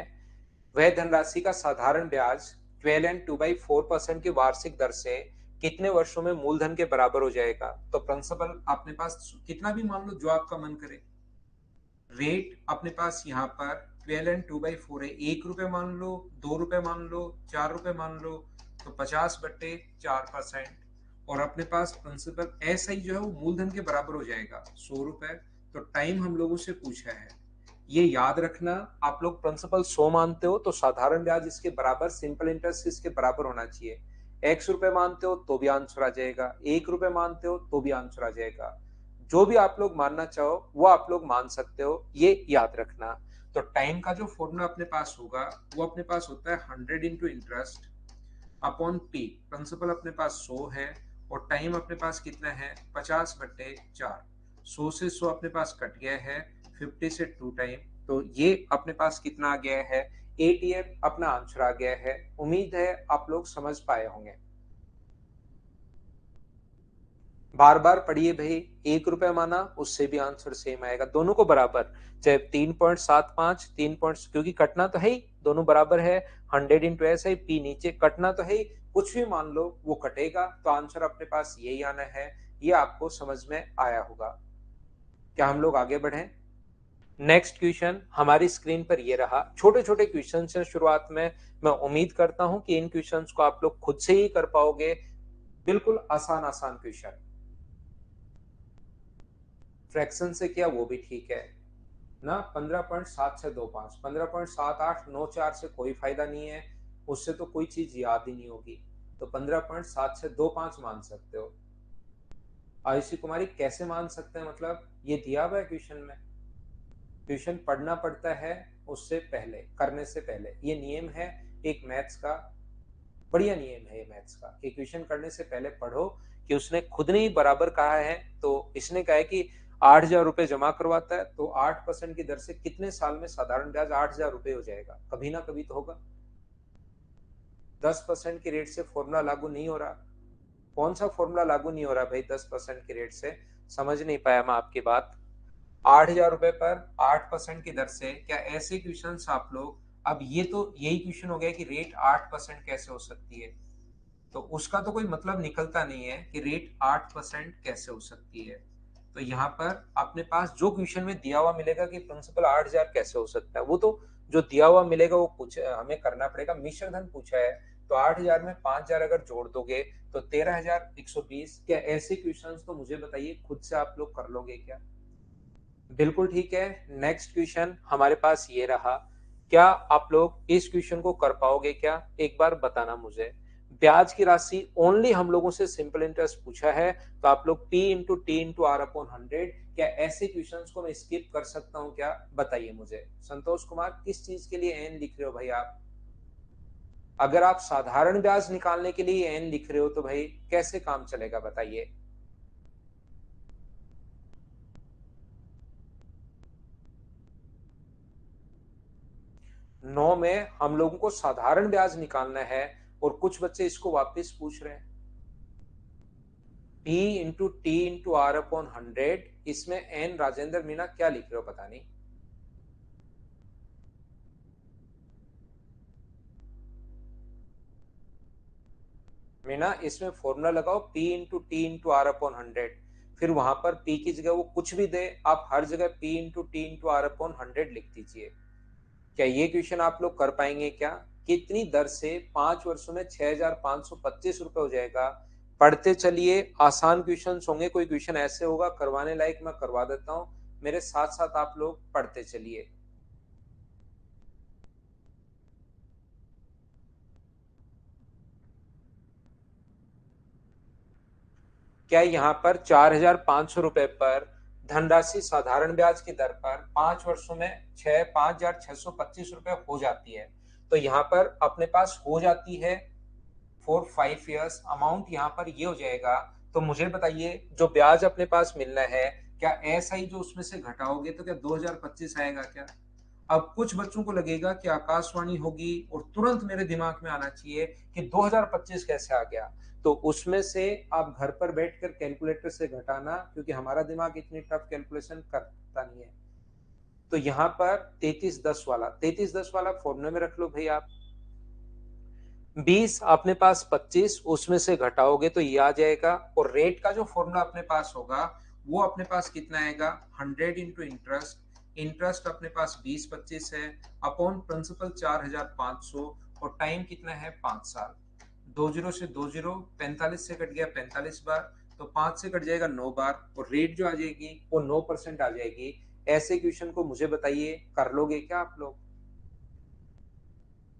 वह धनराशि का साधारण ब्याज 12 एंड 2/4% की वार्षिक दर से कितने वर्षों में मूलधन के बराबर हो जाएगा। तो प्रिंसिपल अपने पास कितना भी मान लो जो आपका मन करे। रेट अपने पास यहाँ पर 12 एंड 2/4 है। 1 रुपए मान लो, 2 रुपए मान लो, 4 रुपए मान लो, तो 50/4%। और अपने पास प्रिंसिपल ऐसा ही जो है वो मूलधन के बराबर हो जाएगा 100 रुपए। तो टाइम हम लोगों से पूछा है, ये याद रखना। आप लोग प्रिंसिपल 100 मानते हो तो साधारण ब्याज इसके बराबर, सिंपल इंटरेस्ट इसके बराबर होना चाहिए। x रुपए मानते हो तो भी आंसर आ जाएगा, 1 रुपए मानते हो तो भी आंसर आ जाएगा। जो भी आप लोग मानना चाहो वो आप लोग मान सकते हो, ये याद रखना। तो टाइम का जो फॉर्मूला अपने पास होगा वो अपने पास होता है 100 into interest upon P. Principal अपने पास 100 है और टाइम अपने पास कितना है 50/4। 100 से 100 अपने पास कट गया है, 50 से 2 टाइम, तो ये अपने पास कितना आ गया है 8 ईयर अपना आंसर आ गया है। उम्मीद है आप लोग समझ पाए होंगे। बार बार पढ़िए भाई, 1 रुपए माना उससे भी आंसर सेम आएगा, दोनों को बराबर, चाहे 3.75 3 पॉइंट, क्योंकि कटना तो है ही, दोनों बराबर है। 100 इंटू ऐसा ही, पी नीचे कटना तो है ही, कुछ भी मान लो वो कटेगा, तो आंसर अपने पास यही आना है। ये आपको समझ में आया होगा। क्या हम लोग आगे बढ़ें? नेक्स्ट क्वेश्चन हमारी स्क्रीन पर ये रहा। छोटे छोटे क्वेश्चन हैं शुरुआत में, मैं उम्मीद करता हूं कि इन क्वेश्चंस को आप लोग खुद से ही कर पाओगे। बिल्कुल आसान आसान क्वेश्चन। फ्रैक्शन से किया वो भी ठीक है ना। 15.7 से 25, 15.7894 से कोई फायदा नहीं है, उससे तो कोई चीज याद ही नहीं होगी, तो 15.7 से 25 मान सकते हो। आयुषी कुमारी कैसे मान सकते हैं, मतलब ये दिया हुआ है क्वेश्चन में, क्वेश्चन पढ़ना पड़ता है उससे पहले, करने से पहले। ये नियम है एक मैथ्स का, बढ़िया नियम है ये मैथ्स का, कि क्वेश्चन करने से पहले पढ़ो कि उसने खुद ने ही बराबर कहा है। तो इसने कहा है कि 8,000 रुपए जमा करवाता है, तो 8% की दर से कितने साल में साधारण ब्याज 8,000 रुपए हो जाएगा, कभी ना कभी तो होगा। 10% की रेट से फॉर्मूला लागू नहीं हो रहा। कौन सा फॉर्मूला लागू नहीं हो रहा भाई 10% की रेट से? समझ नहीं पाया मैं आपकी बात। 8,000 रुपए पर 8% की दर से, क्या ऐसे क्वेश्चन आप लोग, अब ये तो यही क्वेश्चन हो गया कि रेट 8% कैसे हो सकती है, तो उसका तो कोई मतलब निकलता नहीं है कि रेट 8% कैसे हो सकती है। तो यहाँ पर अपने पास जो क्वेश्चन में दिया हुआ मिलेगा कि प्रिंसिपल 8,000 कैसे हो सकता है, वो तो जो दिया हुआ मिलेगा वो पूछ हमें करना पड़ेगा। मिश्रधन पूछा है, तो 8,000 में 5,000 अगर जोड़ दोगे तो 13,120। क्या ऐसे क्वेश्चंस तो मुझे बताइए खुद से आप लोग कर लोगे क्या? बिल्कुल ठीक है। नेक्स्ट क्वेश्चन हमारे पास ये रहा। क्या आप लोग इस क्वेश्चन को कर पाओगे क्या, एक बार बताना मुझे। ब्याज की राशि ओनली हम लोगों से सिंपल इंटरेस्ट पूछा है, तो आप लोग P into T into R upon 100, क्या ऐसे क्वेश्चंस को मैं स्किप कर सकता हूं क्या, बताइए मुझे। संतोष कुमार, किस चीज के लिए एन लिख रहे हो भाई आप? अगर आप साधारण ब्याज निकालने के लिए एन लिख रहे हो तो भाई कैसे काम चलेगा बताइए। 9 में हम लोगों को साधारण ब्याज निकालना है, और कुछ बच्चे इसको वापस पूछ रहे हैं। P into T into R upon 100, इसमें एन राजेंद्र मीना क्या लिख रहे हो पता नहीं। मीना इसमें फॉर्मूला लगाओ P into T into R upon 100, फिर वहां पर P की जगह वो कुछ भी दे, आप हर जगह P into T into R upon 100 लिख दीजिए। क्या ये क्वेश्चन आप लोग कर पाएंगे क्या? कितनी दर से 5 वर्षों में 6,525 रुपए हो जाएगा? पढ़ते चलिए, आसान क्वेश्चन होंगे, कोई क्वेश्चन ऐसे होगा करवाने लायक, मैं करवा देता हूं, मेरे साथ साथ आप लोग पढ़ते चलिए। क्या यहाँ पर 4,500 रुपए पर धनराशि साधारण ब्याज की दर पर 5 वर्षों में 5,625 रुपए हो जाती है, तो यहाँ पर अपने पास हो जाती है फॉर 5 ईयर्स, अमाउंट यहाँ पर ये हो जाएगा। तो मुझे बताइए जो ब्याज अपने पास मिलना है, क्या ऐसा ही जो उसमें से घटाओगे तो क्या 2025 आएगा क्या? अब कुछ बच्चों को लगेगा कि आकाशवाणी होगी और तुरंत मेरे दिमाग में आना चाहिए कि 2025 कैसे आ गया, तो उसमें से आप घर पर बैठकर कैलकुलेटर से घटाना, क्योंकि हमारा दिमाग इतनी टफ कैलकुलेशन करता नहीं है। तो यहाँ पर 3310 वाला फॉर्मूले में रख लो भाई आप। 20 अपने पास 25 उसमें से घटाओगे तो ये आ जाएगा, और रेट का जो फॉर्मूला अपने पास होगा वो अपने पास कितना आएगा, 100 इंटू इंटरेस्ट, इंटरेस्ट अपने पास 20-25 है, अपॉन प्रिंसिपल 4,500, और टाइम कितना है 5 साल। 20 से 20 45 से कट गया 45 बार, तो 5 से कट जाएगा 9 बार, और रेट जो आ जाएगी वो 9% आ जाएगी। ऐसे क्वेश्चन को मुझे बताइए कर लोगे क्या आप लोग?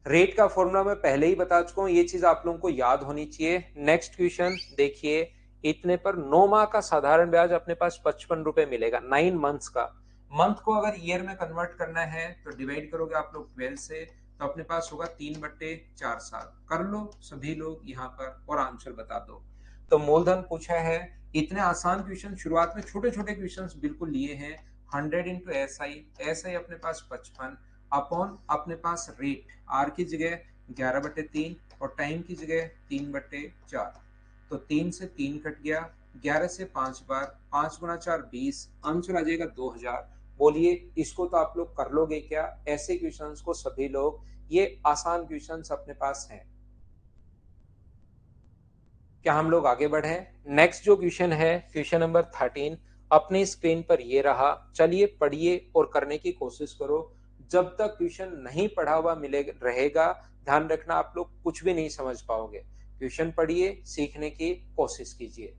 रेट का फॉर्मूला मैं पहले ही बता चुका हूं, ये चीज आप लोगों को याद होनी चाहिए। नेक्स्ट क्वेश्चन देखिए, इतने पर 9 माह का साधारण ब्याज अपने पास 55 रुपए मिलेगा, 9 मंथ्स का। मंथ को अगर ईयर में कन्वर्ट करना है तो डिवाइड करोगे आप लोग 12 से, तो अपने पास होगा 3/4 साल। कर लो सभी लोग यहाँ पर और आंसर बता दो। तो मूलधन पूछा है, इतने आसान क्वेश्चन शुरुआत में छोटे छोटे क्वेश्चन बिल्कुल लिए हैं। 100 into S I, S I अपने पास 55, अपॉन अपने पास रेट आर की जगह 11/3 और टाइम की जगह 3/4। तो 3 से 3 कट गया, 11 से 5 बार, 5 गुना 4 20, आंसर आ जाएगा 2000। बोलिए इसको तो आप लोग कर लोगे क्या? ऐसे क्वेश्चंस को सभी लोग, ये आसान क्वेश्चंस अपने पास हैं। क्या हम लोग आगे बढ़े? नेक्स्ट जो क्वेश्चन है क्वेश्चन नंबर 13 अपनी स्क्रीन पर ये रहा। चलिए पढ़िए और करने की कोशिश करो। जब तक क्वेश्चन नहीं पढ़ा हुआ मिले रहेगा, ध्यान रखना आप लोग कुछ भी नहीं समझ पाओगे। क्वेश्चन पढ़िए, सीखने की कोशिश कीजिए।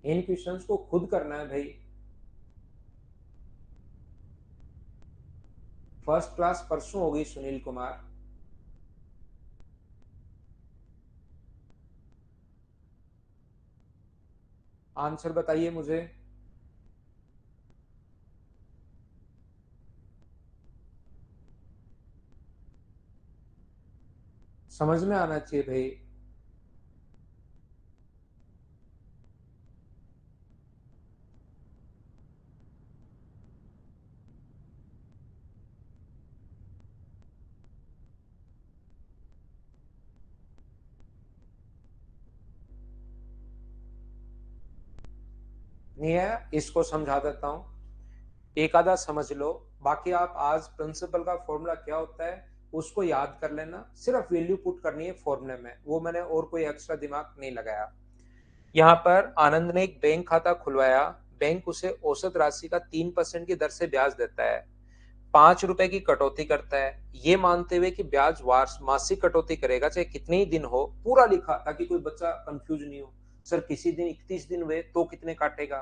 इन क्वेश्चंस को खुद करना है भाई। फर्स्ट क्लास परसों हो गई सुनील कुमार। आंसर बताइए मुझे। समझ में आना चाहिए भाई। नहीं है, इसको समझा देता हूं, एक आधा समझ लो। बाकी आप आज प्रिंसिपल का फॉर्मूला क्या होता है उसको याद कर लेना, सिर्फ वैल्यू पुट करनी है फॉर्मूले में, वो मैंने और कोई एक्स्ट्रा दिमाग नहीं लगाया। यहाँ पर आनंद ने एक बैंक खाता खुलवाया। बैंक उसे औसत राशि का 3% की दर से ब्याज देता है। 5 रुपए की कटौती करता है, ये मानते हुए कि ब्याज वार्ष मासिक कटौती करेगा चाहे कितने ही दिन हो। पूरा लिखा ताकि कोई बच्चा कंफ्यूज नहीं हो। सर किसी दिन 31 दिन हुए तो कितने काटेगा,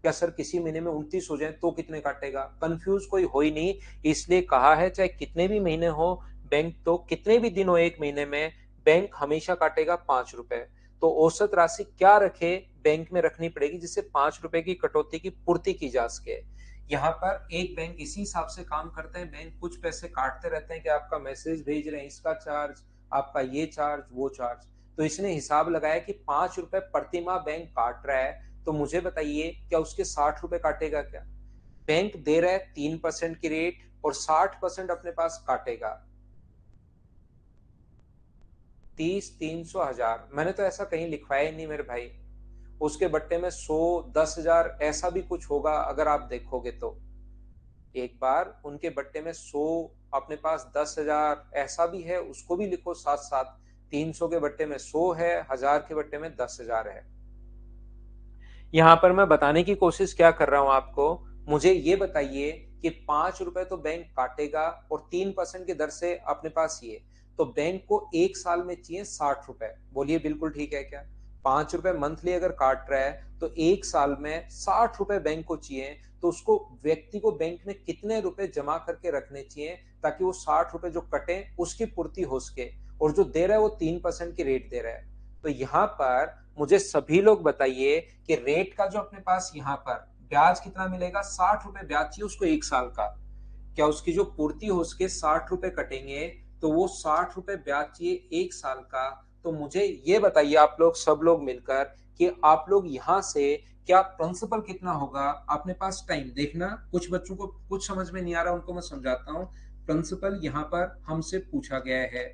या सर किसी महीने में 29 हो जाए तो कितने काटेगा, कंफ्यूज कोई हो ही नहीं। इसलिए कहा है चाहे कितने भी महीने हो, बैंक तो कितने भी दिन हो एक महीने में, बैंक हमेशा काटेगा 5 रुपए। तो औसत राशि क्या रखे, बैंक में रखनी पड़ेगी जिससे 5 रुपए की कटौती की पूर्ति की जा सके। यहाँ पर एक बैंक इसी हिसाब से काम करते हैं, बैंक कुछ पैसे काटते रहते हैं कि आपका मैसेज भेज रहे हैं इसका चार्ज, आपका ये चार्ज वो चार्ज। तो इसने हिसाब लगाया कि 5 रुपए प्रति माह बैंक काट रहा है, तो मुझे बताइए क्या उसके 60 रुपए काटेगा क्या? बैंक दे रहा है 3% की रेट और 60% अपने पास काटेगा। 30, 300, 1000, मैंने तो ऐसा कहीं लिखवाया ही नहीं मेरे भाई। उसके बट्टे में 100, 10,000 ऐसा भी कुछ होगा अगर आप देखोगे तो। एक बार उनके बट्टे में 100, अपने पास 10,000 ऐसा भी है, उसको भी लिखो साथ साथ। 300 के बट्टे में 100 है, 1000 के बट्टे में 10,000 है। यहाँ पर मैं बताने की कोशिश क्या कर रहा हूँ आपको, मुझे ये बताइए कि 5 रुपए तो बैंक काटेगा और 3% की दर से अपने पास ये, तो बैंक को एक साल में चाहिए 60 रुपए। बोलिए बिल्कुल ठीक है क्या? 5 रुपए मंथली अगर काट रहा है तो एक साल में 60 रुपए बैंक को चाहिए। तो उसको, व्यक्ति को बैंक में कितने रुपए जमा करके रखने चाहिए ताकि वो 60 रुपए जो कटे उसकी पूर्ति हो सके। और जो दे रहा है वो 3% की रेट दे रहा है। तो यहाँ पर मुझे सभी लोग बताइए कि रेट का जो अपने पास यहाँ पर ब्याज कितना मिलेगा, 60 रुपए ब्याज चाहिए उसको एक साल का। क्या उसकी जो पूर्ति हो उसके 60 रुपए कटेंगे, तो वो 60 रुपए ब्याज चाहिए एक साल का। तो मुझे ये बताइए आप लोग सब लोग मिलकर कि आप लोग यहाँ से क्या प्रिंसिपल कितना होगा अपने पास, टाइम देखना। कुछ बच्चों को कुछ समझ में नहीं आ रहा, उनको मैं समझाता हूँ। प्रिंसिपल यहाँ पर हमसे पूछा गया है,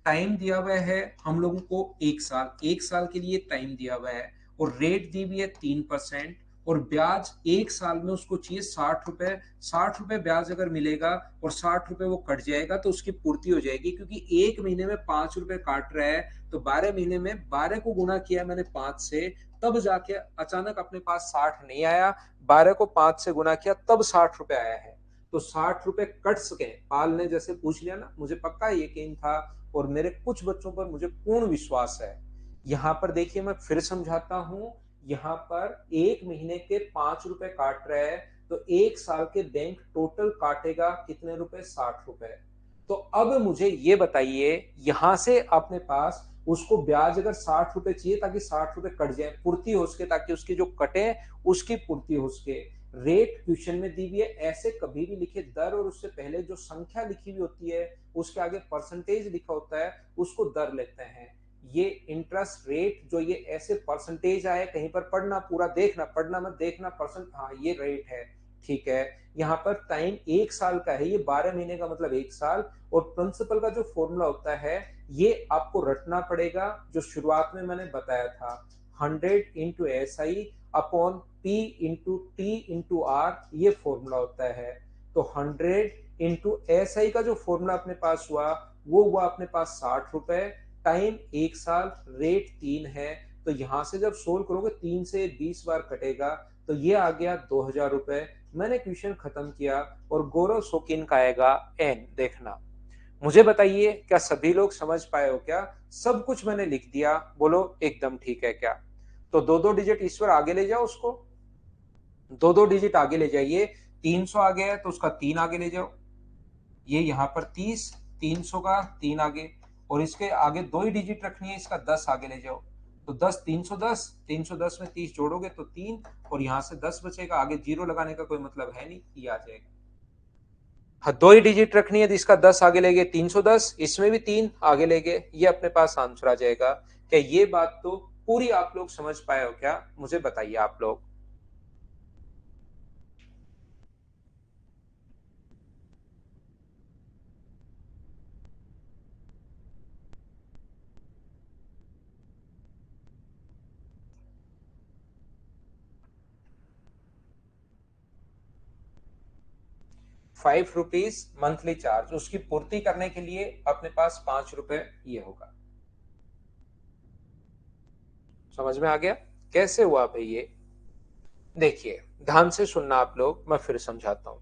टाइम दिया हुआ है हम लोगों को एक साल के लिए टाइम दिया हुआ है, और रेट दी हुई है 3%, और ब्याज एक साल में उसको चाहिए 60 रुपए। 60 रुपए ब्याज अगर मिलेगा और 60 रुपए वो कट जाएगा तो उसकी पूर्ति हो जाएगी, क्योंकि एक महीने में 5 रुपए काट रहा है। तो 12 महीने में 12 को गुना किया मैंने 5 से, तब जाके अचानक अपने पास 60 नहीं आया। 12 को 5 से गुना किया तब 60 रुपए आया है। तो 60 रुपए कट सके, पाल ने जैसे पूछ लिया ना, मुझे पक्का यकीन था और मेरे कुछ बच्चों पर मुझे पूर्ण विश्वास है। यहाँ पर देखिए मैं फिर समझाता हूँ। यहाँ पर एक महीने के 5 रुपए काट रहा है, तो एक साल के बैंक टोटल काटेगा कितने रुपए, 60 रुपए। तो अब मुझे ये बताइए, यहां से अपने पास उसको ब्याज अगर 60 रुपए चाहिए ताकि 60 रुपए कट जाए, पूर्ति हो सके, ताकि उसकी जो कटे उसकी पूर्ति हो सके। रेट क्वेश्चन में दी हुई है, ऐसे कभी भी लिखे दर और उससे पहले जो संख्या लिखी हुई होती है उसके आगे परसेंटेज लिखा होता है उसको दर लेते हैं। ये इंटरेस्ट रेट जो ये ऐसे परसेंटेज आए, कहीं पर पढ़ना, पूरा देखना, पढ़ना मत, देखना परसेंट, हाँ ये रेट है, ठीक है। यहाँ पर टाइम 1 साल का है, ये 12 महीने का मतलब 1 साल। और प्रिंसिपल का जो फॉर्मूला होता है ये आपको रटना पड़ेगा, जो शुरुआत में मैंने बताया था, 100 into S I upon P into T into R, ये फॉर्मूला होता है। तो 100 इंटू एस आई का जो फॉर्मूला अपने पास हुआ वो हुआ अपने पास 60 रुपए, टाइम 1 साल, रेट 3 है। तो यहां से जब सोल्व करोगे 3 से 20 बार कटेगा, तो ये आ गया 2000 रुपए। मैंने क्वेश्चन खत्म किया और गौरव शौकीन का आएगा एन। देखना, मुझे बताइए क्या सभी लोग समझ पाए हो? क्या सब कुछ मैंने लिख दिया? बोलो एकदम ठीक है क्या? तो दो दो डिजिट ईश्वर आगे ले जाओ, उसको दो दो डिजिट आगे ले जाइए। 300 आ गया है तो उसका 3 आगे ले जाओ, ये यहाँ पर 30, 300 का 3 आगे, और इसके आगे 2 ही डिजिट रखनी है, इसका 10 आगे ले जाओ। तो 10, 310, 310 में 30 जोड़ोगे तो 3, और यहाँ से 10 बचेगा, आगे जीरो लगाने का कोई मतलब है नहीं, ये आ जाएगा। हाँ, 2 ही डिजिट रखनी है तो इसका 10 आगे ले गए, 310, इसमें भी 3 आगे ले गए, ये अपने पास आंसर आ जाएगा। क्या ये बात तो पूरी आप लोग समझ पाए हो क्या? मुझे बताइए आप लोग। 5 रुपीज मंथली चार्ज, उसकी पूर्ति करने के लिए अपने पास 5 रुपए ये होगा। समझ में आ गया कैसे हुआ भाई ये? देखिए ध्यान से सुनना आप लोग, मैं फिर समझाता हूं।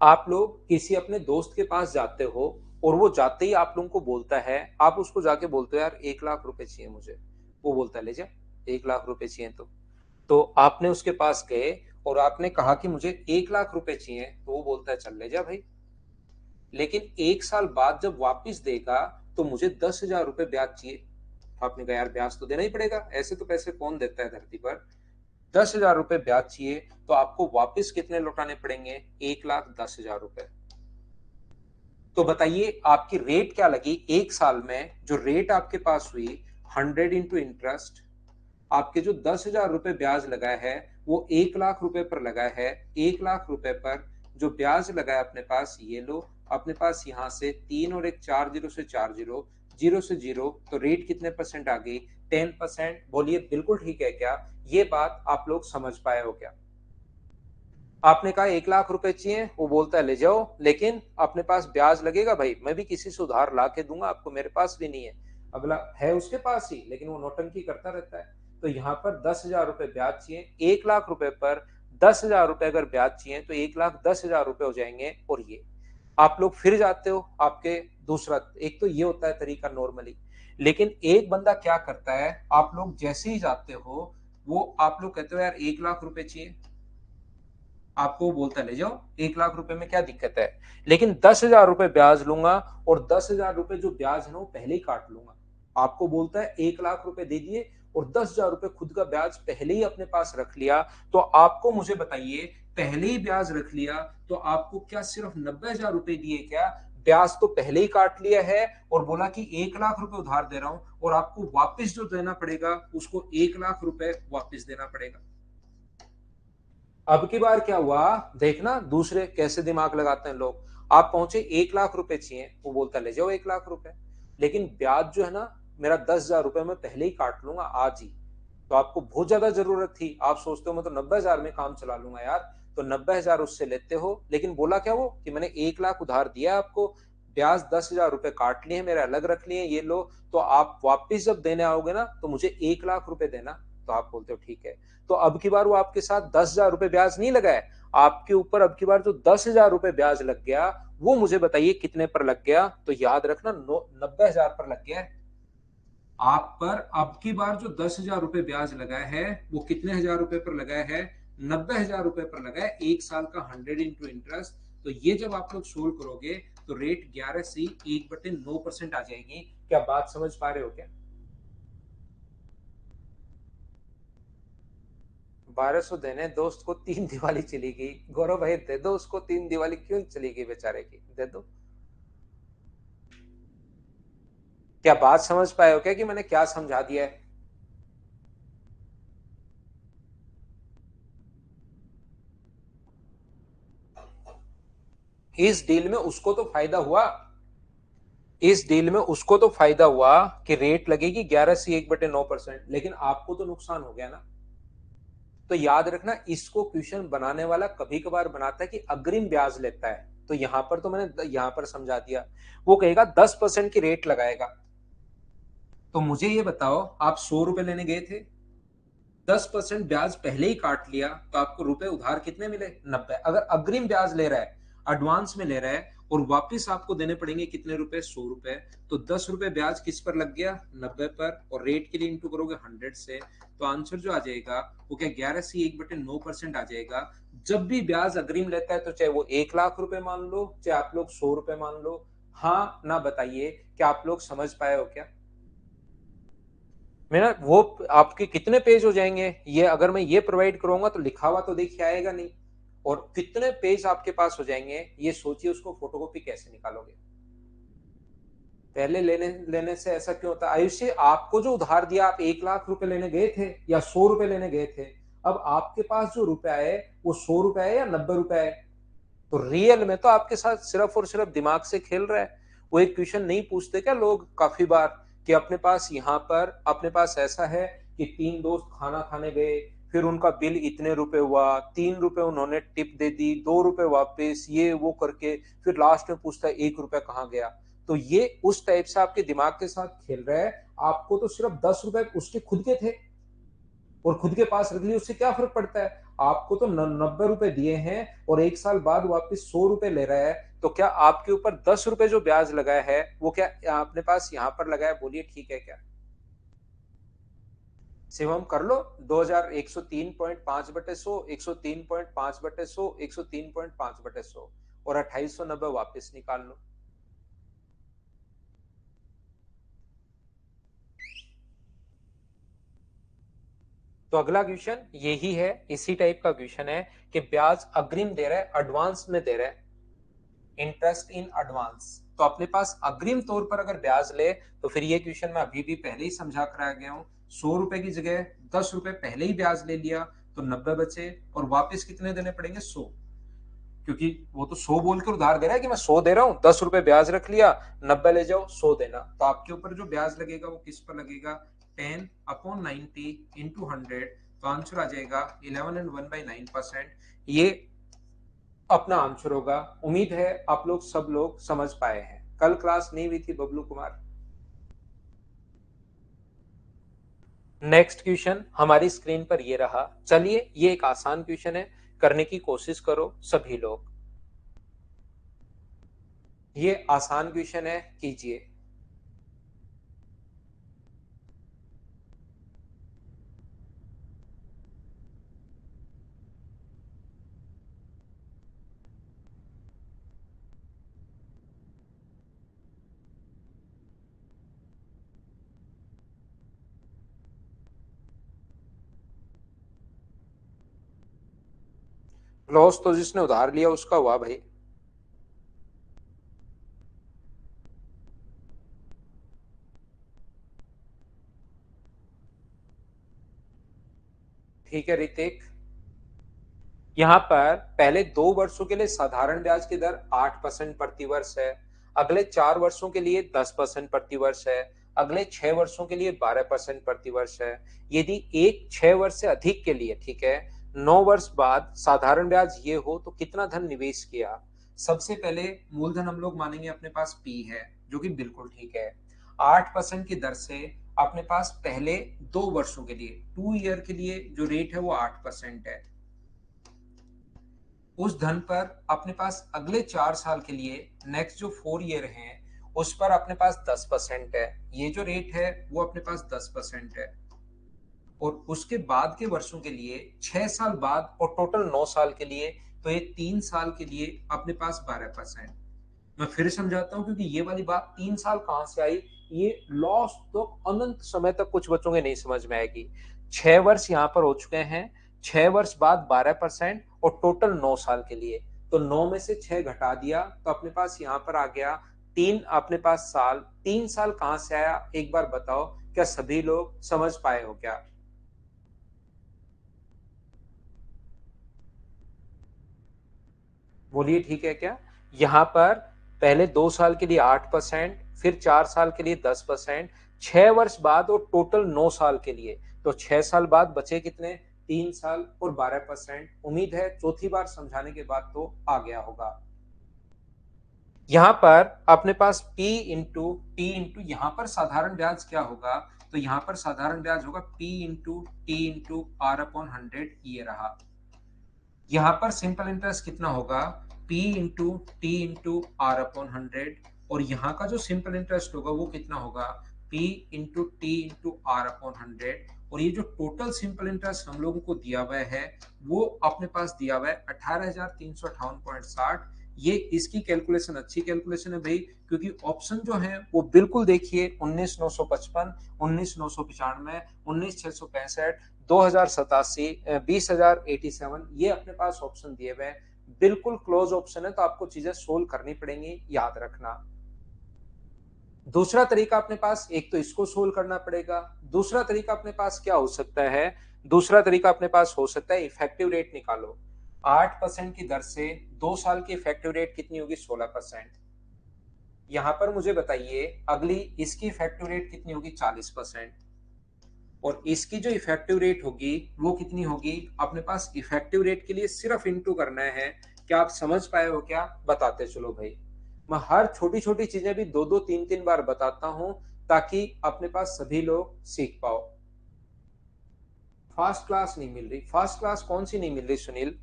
आप लोग किसी अपने दोस्त के पास जाते हो और वो जाते ही आप लोगों को बोलता है, आप उसको जाके बोलते हो यार 1 लाख रुपए चाहिए मुझे, वो बोलता है ले जा, 1 लाख रुपए चाहिए तो आपने उसके पास गए और आपने कहा कि मुझे 1 लाख रुपए चाहिए, तो वो बोलता है चल ले जा भाई। लेकिन 1 साल बाद जब वापिस देगा तो मुझे 10,000 रुपए ब्याज चाहिए। आपने कहा यार ब्याज तो देना ही पड़ेगा, ऐसे तो पैसे कौन देता है धरती पर। 10,000 रुपए ब्याज चाहिए, तो आपको वापिस कितने लौटाने पड़ेंगे? 1,10,000 रुपए। तो बताइए आपकी रेट क्या लगी 1 साल में? जो रेट आपके पास हुई 100 इंटू इंटरेस्ट, आपके जो 10,000 रुपए ब्याज लगा है वो 1 लाख रुपए पर लगा है। 1 लाख रुपए पर जो ब्याज लगा है अपने पास, ये लो अपने पास, यहां से 3 और एक 4 जीरो से 4 जीरो, जीरो से जीरो, तो रेट कितने परसेंट आ गई? 10%। बोलिए बिल्कुल ठीक है क्या? ये बात आप लोग समझ पाए हो क्या? आपने कहा 1 लाख रुपए चाहिए, वो बोलता है ले जाओ, लेकिन अपने पास ब्याज लगेगा भाई, मैं भी किसी से उधार ला के दूंगा आपको, मेरे पास भी नहीं है। अगला है उसके पास ही, लेकिन वो नौटंकी करता रहता है। तो यहाँ पर 10,000 रुपए ब्याज चाहिए, 1 लाख रुपए पर 10,000 रुपए अगर ब्याज चाहिए तो 1,10,000 रुपए हो जाएंगे। और ये आप लोग फिर जाते हो आपके दूसरा, एक तो ये होता है तरीका नॉर्मली, लेकिन एक बंदा क्या करता है, आप लोग जैसे ही जाते हो, वो आप लोग कहते हो यार 1 लाख रुपए चाहिए, आपको वो बोलता है ले जाओ, 1 लाख रुपए में क्या दिक्कत है, लेकिन 10,000 रुपए ब्याज लूंगा, और 10,000 रुपए जो ब्याज है ना वो पहले ही काट लूंगा। आपको बोलता है 1 लाख रुपए दे दिए और 10,000 रुपए खुद का ब्याज पहले ही अपने पास रख लिया। तो आपको मुझे बताइए, पहले ही ब्याज रख लिया तो आपको क्या सिर्फ 90,000 रुपए दिए क्या? ब्याज तो पहले ही काट लिया है, और बोला कि 1 लाख रुपए उधार दे रहा हूं, और आपको वापिस जो देना पड़ेगा उसको 1 लाख रुपए वापिस देना पड़ेगा। अब की बार क्या हुआ, देखना दूसरे कैसे दिमाग लगाते हैं लोग। आप पहुंचे 1 लाख रुपए चाहिए, वो बोलता ले जाओ 1 लाख रुपए, लेकिन ब्याज जो है ना मेरा 10,000 रुपए मैं पहले ही काट लूंगा आज ही। तो आपको बहुत ज्यादा जरूरत थी, आप सोचते हो मैं तो 90,000 में काम चला लूंगा यार, तो 90,000 उससे लेते हो, लेकिन बोला क्या वो कि मैंने 1 लाख उधार दिया आपको, ब्याज 10,000 रुपए काट लिए मेरे अलग रख लिए, ये लो, तो आप वापिस जब देने आओगे ना तो मुझे 1 लाख रुपए देना। तो आप बोलते हो ठीक है। तो अब की बार वो आपके साथ 10,000 रुपए ब्याज नहीं लगाए, आपके ऊपर अब की बार जो 10,000 रुपए ब्याज लग गया, वो मुझे बताइए कितने पर लग गया? तो याद रखना 90,000 पर लग गया। आप पर अब की बार जो 10,000 रुपए ब्याज लगाया है वो कितने हजार रुपए पर लगाया है? 90,000 रुपए पर लगा है, 1 साल का 100 इंटू इंटरेस्ट। तो ये जब आप लोग सोल्व करोगे तो रेट 11 से 1/9% आ जाएगी। क्या बात समझ पा रहे हो क्या? 1200 देने दोस्त को, 3 दिवाली चली गई, गौरव भाई दे दो उसको, 3 दिवाली क्यों चली गई बेचारे की, दे दो। क्या बात समझ पाए हो क्या कि मैंने क्या समझा दिया है? इस डील में उसको तो फायदा हुआ, इस डील में उसको तो फायदा हुआ कि रेट लगेगी 11 से 1/9%, लेकिन आपको तो नुकसान हो गया ना। तो याद रखना, इसको क्वेश्चन बनाने वाला कभी कभार बनाता है कि अग्रिम ब्याज लेता है, तो यहां पर तो मैंने यहां पर समझा दिया। वो कहेगा 10% की रेट लगाएगा। तो मुझे ये बताओ, आप 100 रुपए लेने गए थे, 10% ब्याज पहले ही काट लिया, तो आपको रुपए उधार कितने मिले? 90। अगर अग्रिम ब्याज ले रहा है, एडवांस में ले रहा है, और वापस आपको देने पड़ेंगे कितने रुपए? 100 रुपए। तो 10 रुपए ब्याज किस पर लग गया? 90 पर। और रेट के लिए इंटू करोगे 100 से, तो आंसर जो आ जाएगा वो क्या, 11 से 1/9% आ जाएगा। जब भी ब्याज अग्रिम लेता है, तो चाहे वो 1 लाख रुपए मान लो, चाहे आप लोग 100 रुपए मान लो। हाँ ना बताइए, क्या आप लोग समझ पाए हो क्या? मेरा वो आपके कितने पेज हो जाएंगे, ये अगर मैं ये प्रोवाइड करूंगा तो लिखा हुआ तो देखिए आएगा नहीं। और कितने पेज आपके पास हो जाएंगे, ये सोचिए, उसको फोटोकॉपी कैसे निकालोगे? पहले लेने लेने से ऐसा क्यों होता है आयुष्य? आपको जो उधार दिया, आप 1 लाख रुपए लेने गए थे या 100 रुपए लेने गए थे? अब आपके पास जो रुपया है, वो 100 रुपए है या 90 रुपए है? तो रियल में तो आपके साथ सिर्फ और सिर्फ दिमाग से खेल रहा है। वो एक क्वेश्चन नहीं पूछते क्या लोग काफी बार, कि अपने पास यहाँ पर अपने पास ऐसा है कि 3 दोस्त खाना खाने गए, फिर उनका बिल इतने रुपए हुआ, 3 रुपए उन्होंने टिप दे दी, 2 रुपए वापस, ये वो करके फिर लास्ट में पूछता है 1 रुपया कहाँ गया। तो ये उस टाइप से आपके दिमाग के साथ खेल रहा है। आपको तो सिर्फ 10 रुपए उसके खुद के थे और खुद के पास रख लिए, उससे क्या फर्क पड़ता है? आपको तो 90 रुपए दिए हैं और 1 साल बाद वापस 100 रुपए ले रहा है। तो क्या आपके ऊपर 10 रुपए जो ब्याज लगाया है, वो क्या अपने पास यहाँ पर लगाया? बोलिए ठीक है क्या? शिवम कर लो। 2103.5/100, 103.5/100, 103.5/100 और 2890 वापस निकाल लो। तो अगला क्वेश्चन यही है, इसी टाइप का क्वेश्चन है कि ब्याज अग्रिम दे रहा है, एडवांस में दे रहा है, इंटरेस्ट इन एडवांस। तो अपने पास अग्रिम तौर पर अगर ब्याज ले, तो फिर ये क्वेश्चन मैं अभी भी पहले ही समझा कर आ गया हूं। 100 रुपए की जगह 10 रुपए पहले ही ब्याज ले लिया, तो 90 बचे, और वापस कितने देने पड़ेंगे? 100। क्योंकि वो तो 100 बोलकर उधार दे रहा है कि मैं 100 दे रहा हूँ, 10 रुपए ब्याज रख लिया, 90 ले जाओ, 100 देना। तो आपके ऊपर जो ब्याज लगेगा वो किस पर लगेगा? 10/90 × 100। तो आंसर आ जाएगा 11 and 1/9%। ये अपना आंसर होगा। उम्मीद है आप लोग सब लोग समझ पाए हैं। कल क्लास नहीं हुई थी बबलू कुमार। नेक्स्ट क्वेश्चन हमारी स्क्रीन पर ये रहा। चलिए, ये एक आसान क्वेश्चन है, करने की कोशिश करो सभी लोग। ये आसान क्वेश्चन है, कीजिए। लॉस तो जिसने उधार लिया उसका हुआ भाई। ठीक है ऋतिक। यहाँ पर पहले 2 वर्षों के लिए साधारण ब्याज की दर 8% प्रति वर्ष है, अगले 4 वर्षों के लिए 10% प्रति वर्ष है, अगले 6 वर्षों के लिए 12% प्रति वर्ष है। यदि एक 6 वर्ष से अधिक के लिए, ठीक है, 9 वर्ष बाद साधारण ब्याज ये हो, तो कितना धन निवेश किया? सबसे पहले मूलधन हम लोग मानेंगे अपने पास पी है, जो कि बिल्कुल ठीक है। 8% की दर से अपने पास पहले 2 वर्षों के लिए, 2 ईयर के लिए जो रेट है वो 8% है। उस धन पर अपने पास अगले 4 साल के लिए, नेक्स्ट जो 4 ईयर हैं, उस पर अपने पास 10% है। ये जो रेट है वो अपने पास 10% है। और उसके बाद के वर्षों के लिए 6 साल बाद और टोटल 9 साल के लिए, तो ये 3 साल के लिए अपने पास 12%। मैं फिर समझाता हूँ, क्योंकि ये वाली बात 3 साल कहां से आई, ये लॉस तो अनंत समय तक कुछ बच्चों के नहीं समझ में आएगी। 6 वर्ष यहाँ पर हो चुके हैं, 6 वर्ष बाद 12% और टोटल 9 साल के लिए, तो 9 में से 6 घटा दिया, तो अपने पास यहाँ पर आ गया 3 अपने पास साल, 3 साल कहां से आया एक बार बताओ, क्या सभी लोग समझ पाए हो क्या? बोलिए ठीक है क्या? यहाँ पर पहले 2 साल के लिए 8%, फिर 4 साल के लिए 10%, 6 वर्ष बाद और टोटल 9 साल के लिए, तो 6 साल बाद बचे कितने? 3 साल और 12%। उम्मीद है चौथी बार समझाने के बाद तो आ गया होगा। यहाँ पर अपने पास P इंटू यहाँ पर साधारण ब्याज क्या होगा? तो यहाँ पर साधारण ब्याज होगा P into T into R/100, ये रहा। यहाँ पर सिंपल इंटरेस्ट कितना होगा? P into T into R/100, और यहाँ का जो सिंपल इंटरेस्ट होगा वो कितना होगा? P into T into R/100। और ये जो टोटल सिंपल इंटरेस्ट हम लोगों को दिया हुआ है वो अपने पास दिया हुआ है 18,358.60। ये इसकी कैलकुलेशन अच्छी कैलकुलेशन है भाई, क्योंकि ऑप्शन जो है वो बिल्कुल देखिए 19,955, 19,995, 19,665, 2087, 20,087, ये अपने पास ऑप्शन दिए हुए हैं। बिल्कुल क्लोज ऑप्शन है, तो आपको चीजें सोल्व करनी पड़ेंगी, याद रखना। दूसरा तरीका अपने पास, एक तो इसको सोल्व करना पड़ेगा, दूसरा तरीका अपने पास क्या हो सकता है? दूसरा तरीका अपने पास हो सकता है इफेक्टिव रेट निकालो। 8% की दर से 2 साल की इफेक्टिव रेट कितनी होगी? 16%। यहां पर मुझे बताइए अगली इसकी इफेक्टिव रेट कितनी होगी? 40%। और इसकी जो इफेक्टिव रेट होगी वो कितनी होगी? अपने पास इफेक्टिव रेट के लिए सिर्फ इंटू करना है। क्या आप समझ पाए हो क्या? बताते चलो भाई। मैं हर छोटी छोटी चीजें भी दो दो तीन तीन बार बताता हूं ताकि अपने पास सभी लोग सीख पाओ। फर्स्ट क्लास नहीं मिल रही? फर्स्ट क्लास कौन सी नहीं मिल रही सुनील?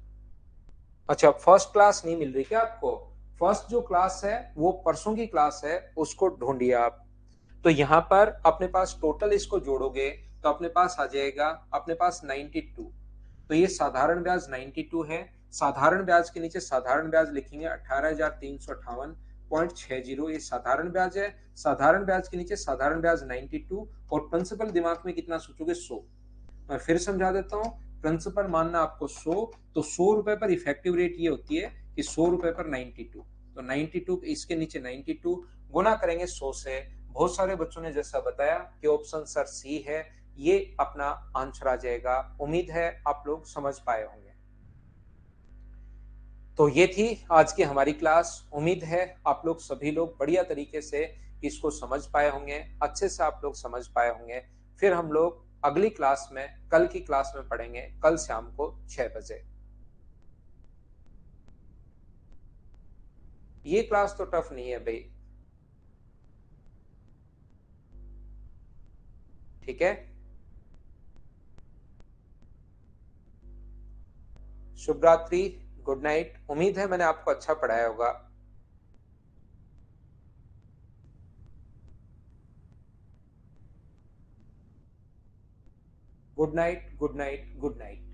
अच्छा, फर्स्ट क्लास नहीं मिल रही क्या आपको? फर्स्ट जो क्लास है वो परसों की क्लास है, उसको ढूंढिए आप। तो यहाँ पर अपने पास टोटल इसको जोड़ोगे तो अपने पास आ जाएगा अपने पास 92। तो ये साधारण ब्याज 92 है। साधारण ब्याज के नीचे साधारण ब्याज लिखेंगे 18,358.60, ये साधारण ब्याज है। साधारण ब्याज के नीचे साधारण ब्याज 92, और प्रिंसिपल दिमाग में कितना सोचोगे? 100। मैं फिर समझा देता हूँ। प्रिंसिपल मानना आपको 100, तो 100 रुपए पर इफेक्टिव रेट ये होती है कि 100 रुपए पर 92। तो 92 इसके नीचे 92 गुना करेंगे 100 से। बहुत सारे बच्चों ने जैसा बताया कि ऑप्शन सर सी है, ये अपना आंसर आ जाएगा। उम्मीद है आप लोग समझ पाए होंगे। तो ये थी आज की हमारी क्लास। उम्मीद है आप लोग सभी लोग बढ़िया तरीके से इसको समझ पाए होंगे, अच्छे से आप लोग समझ पाए होंगे। फिर हम लोग अगली क्लास में, कल की क्लास में पढ़ेंगे, कल शाम को 6 बजे। ये क्लास तो टफ नहीं है भाई, ठीक है। शुभ रात्रि, गुड नाइट। उम्मीद है मैंने आपको अच्छा पढ़ाया होगा। Good night, good night, good night.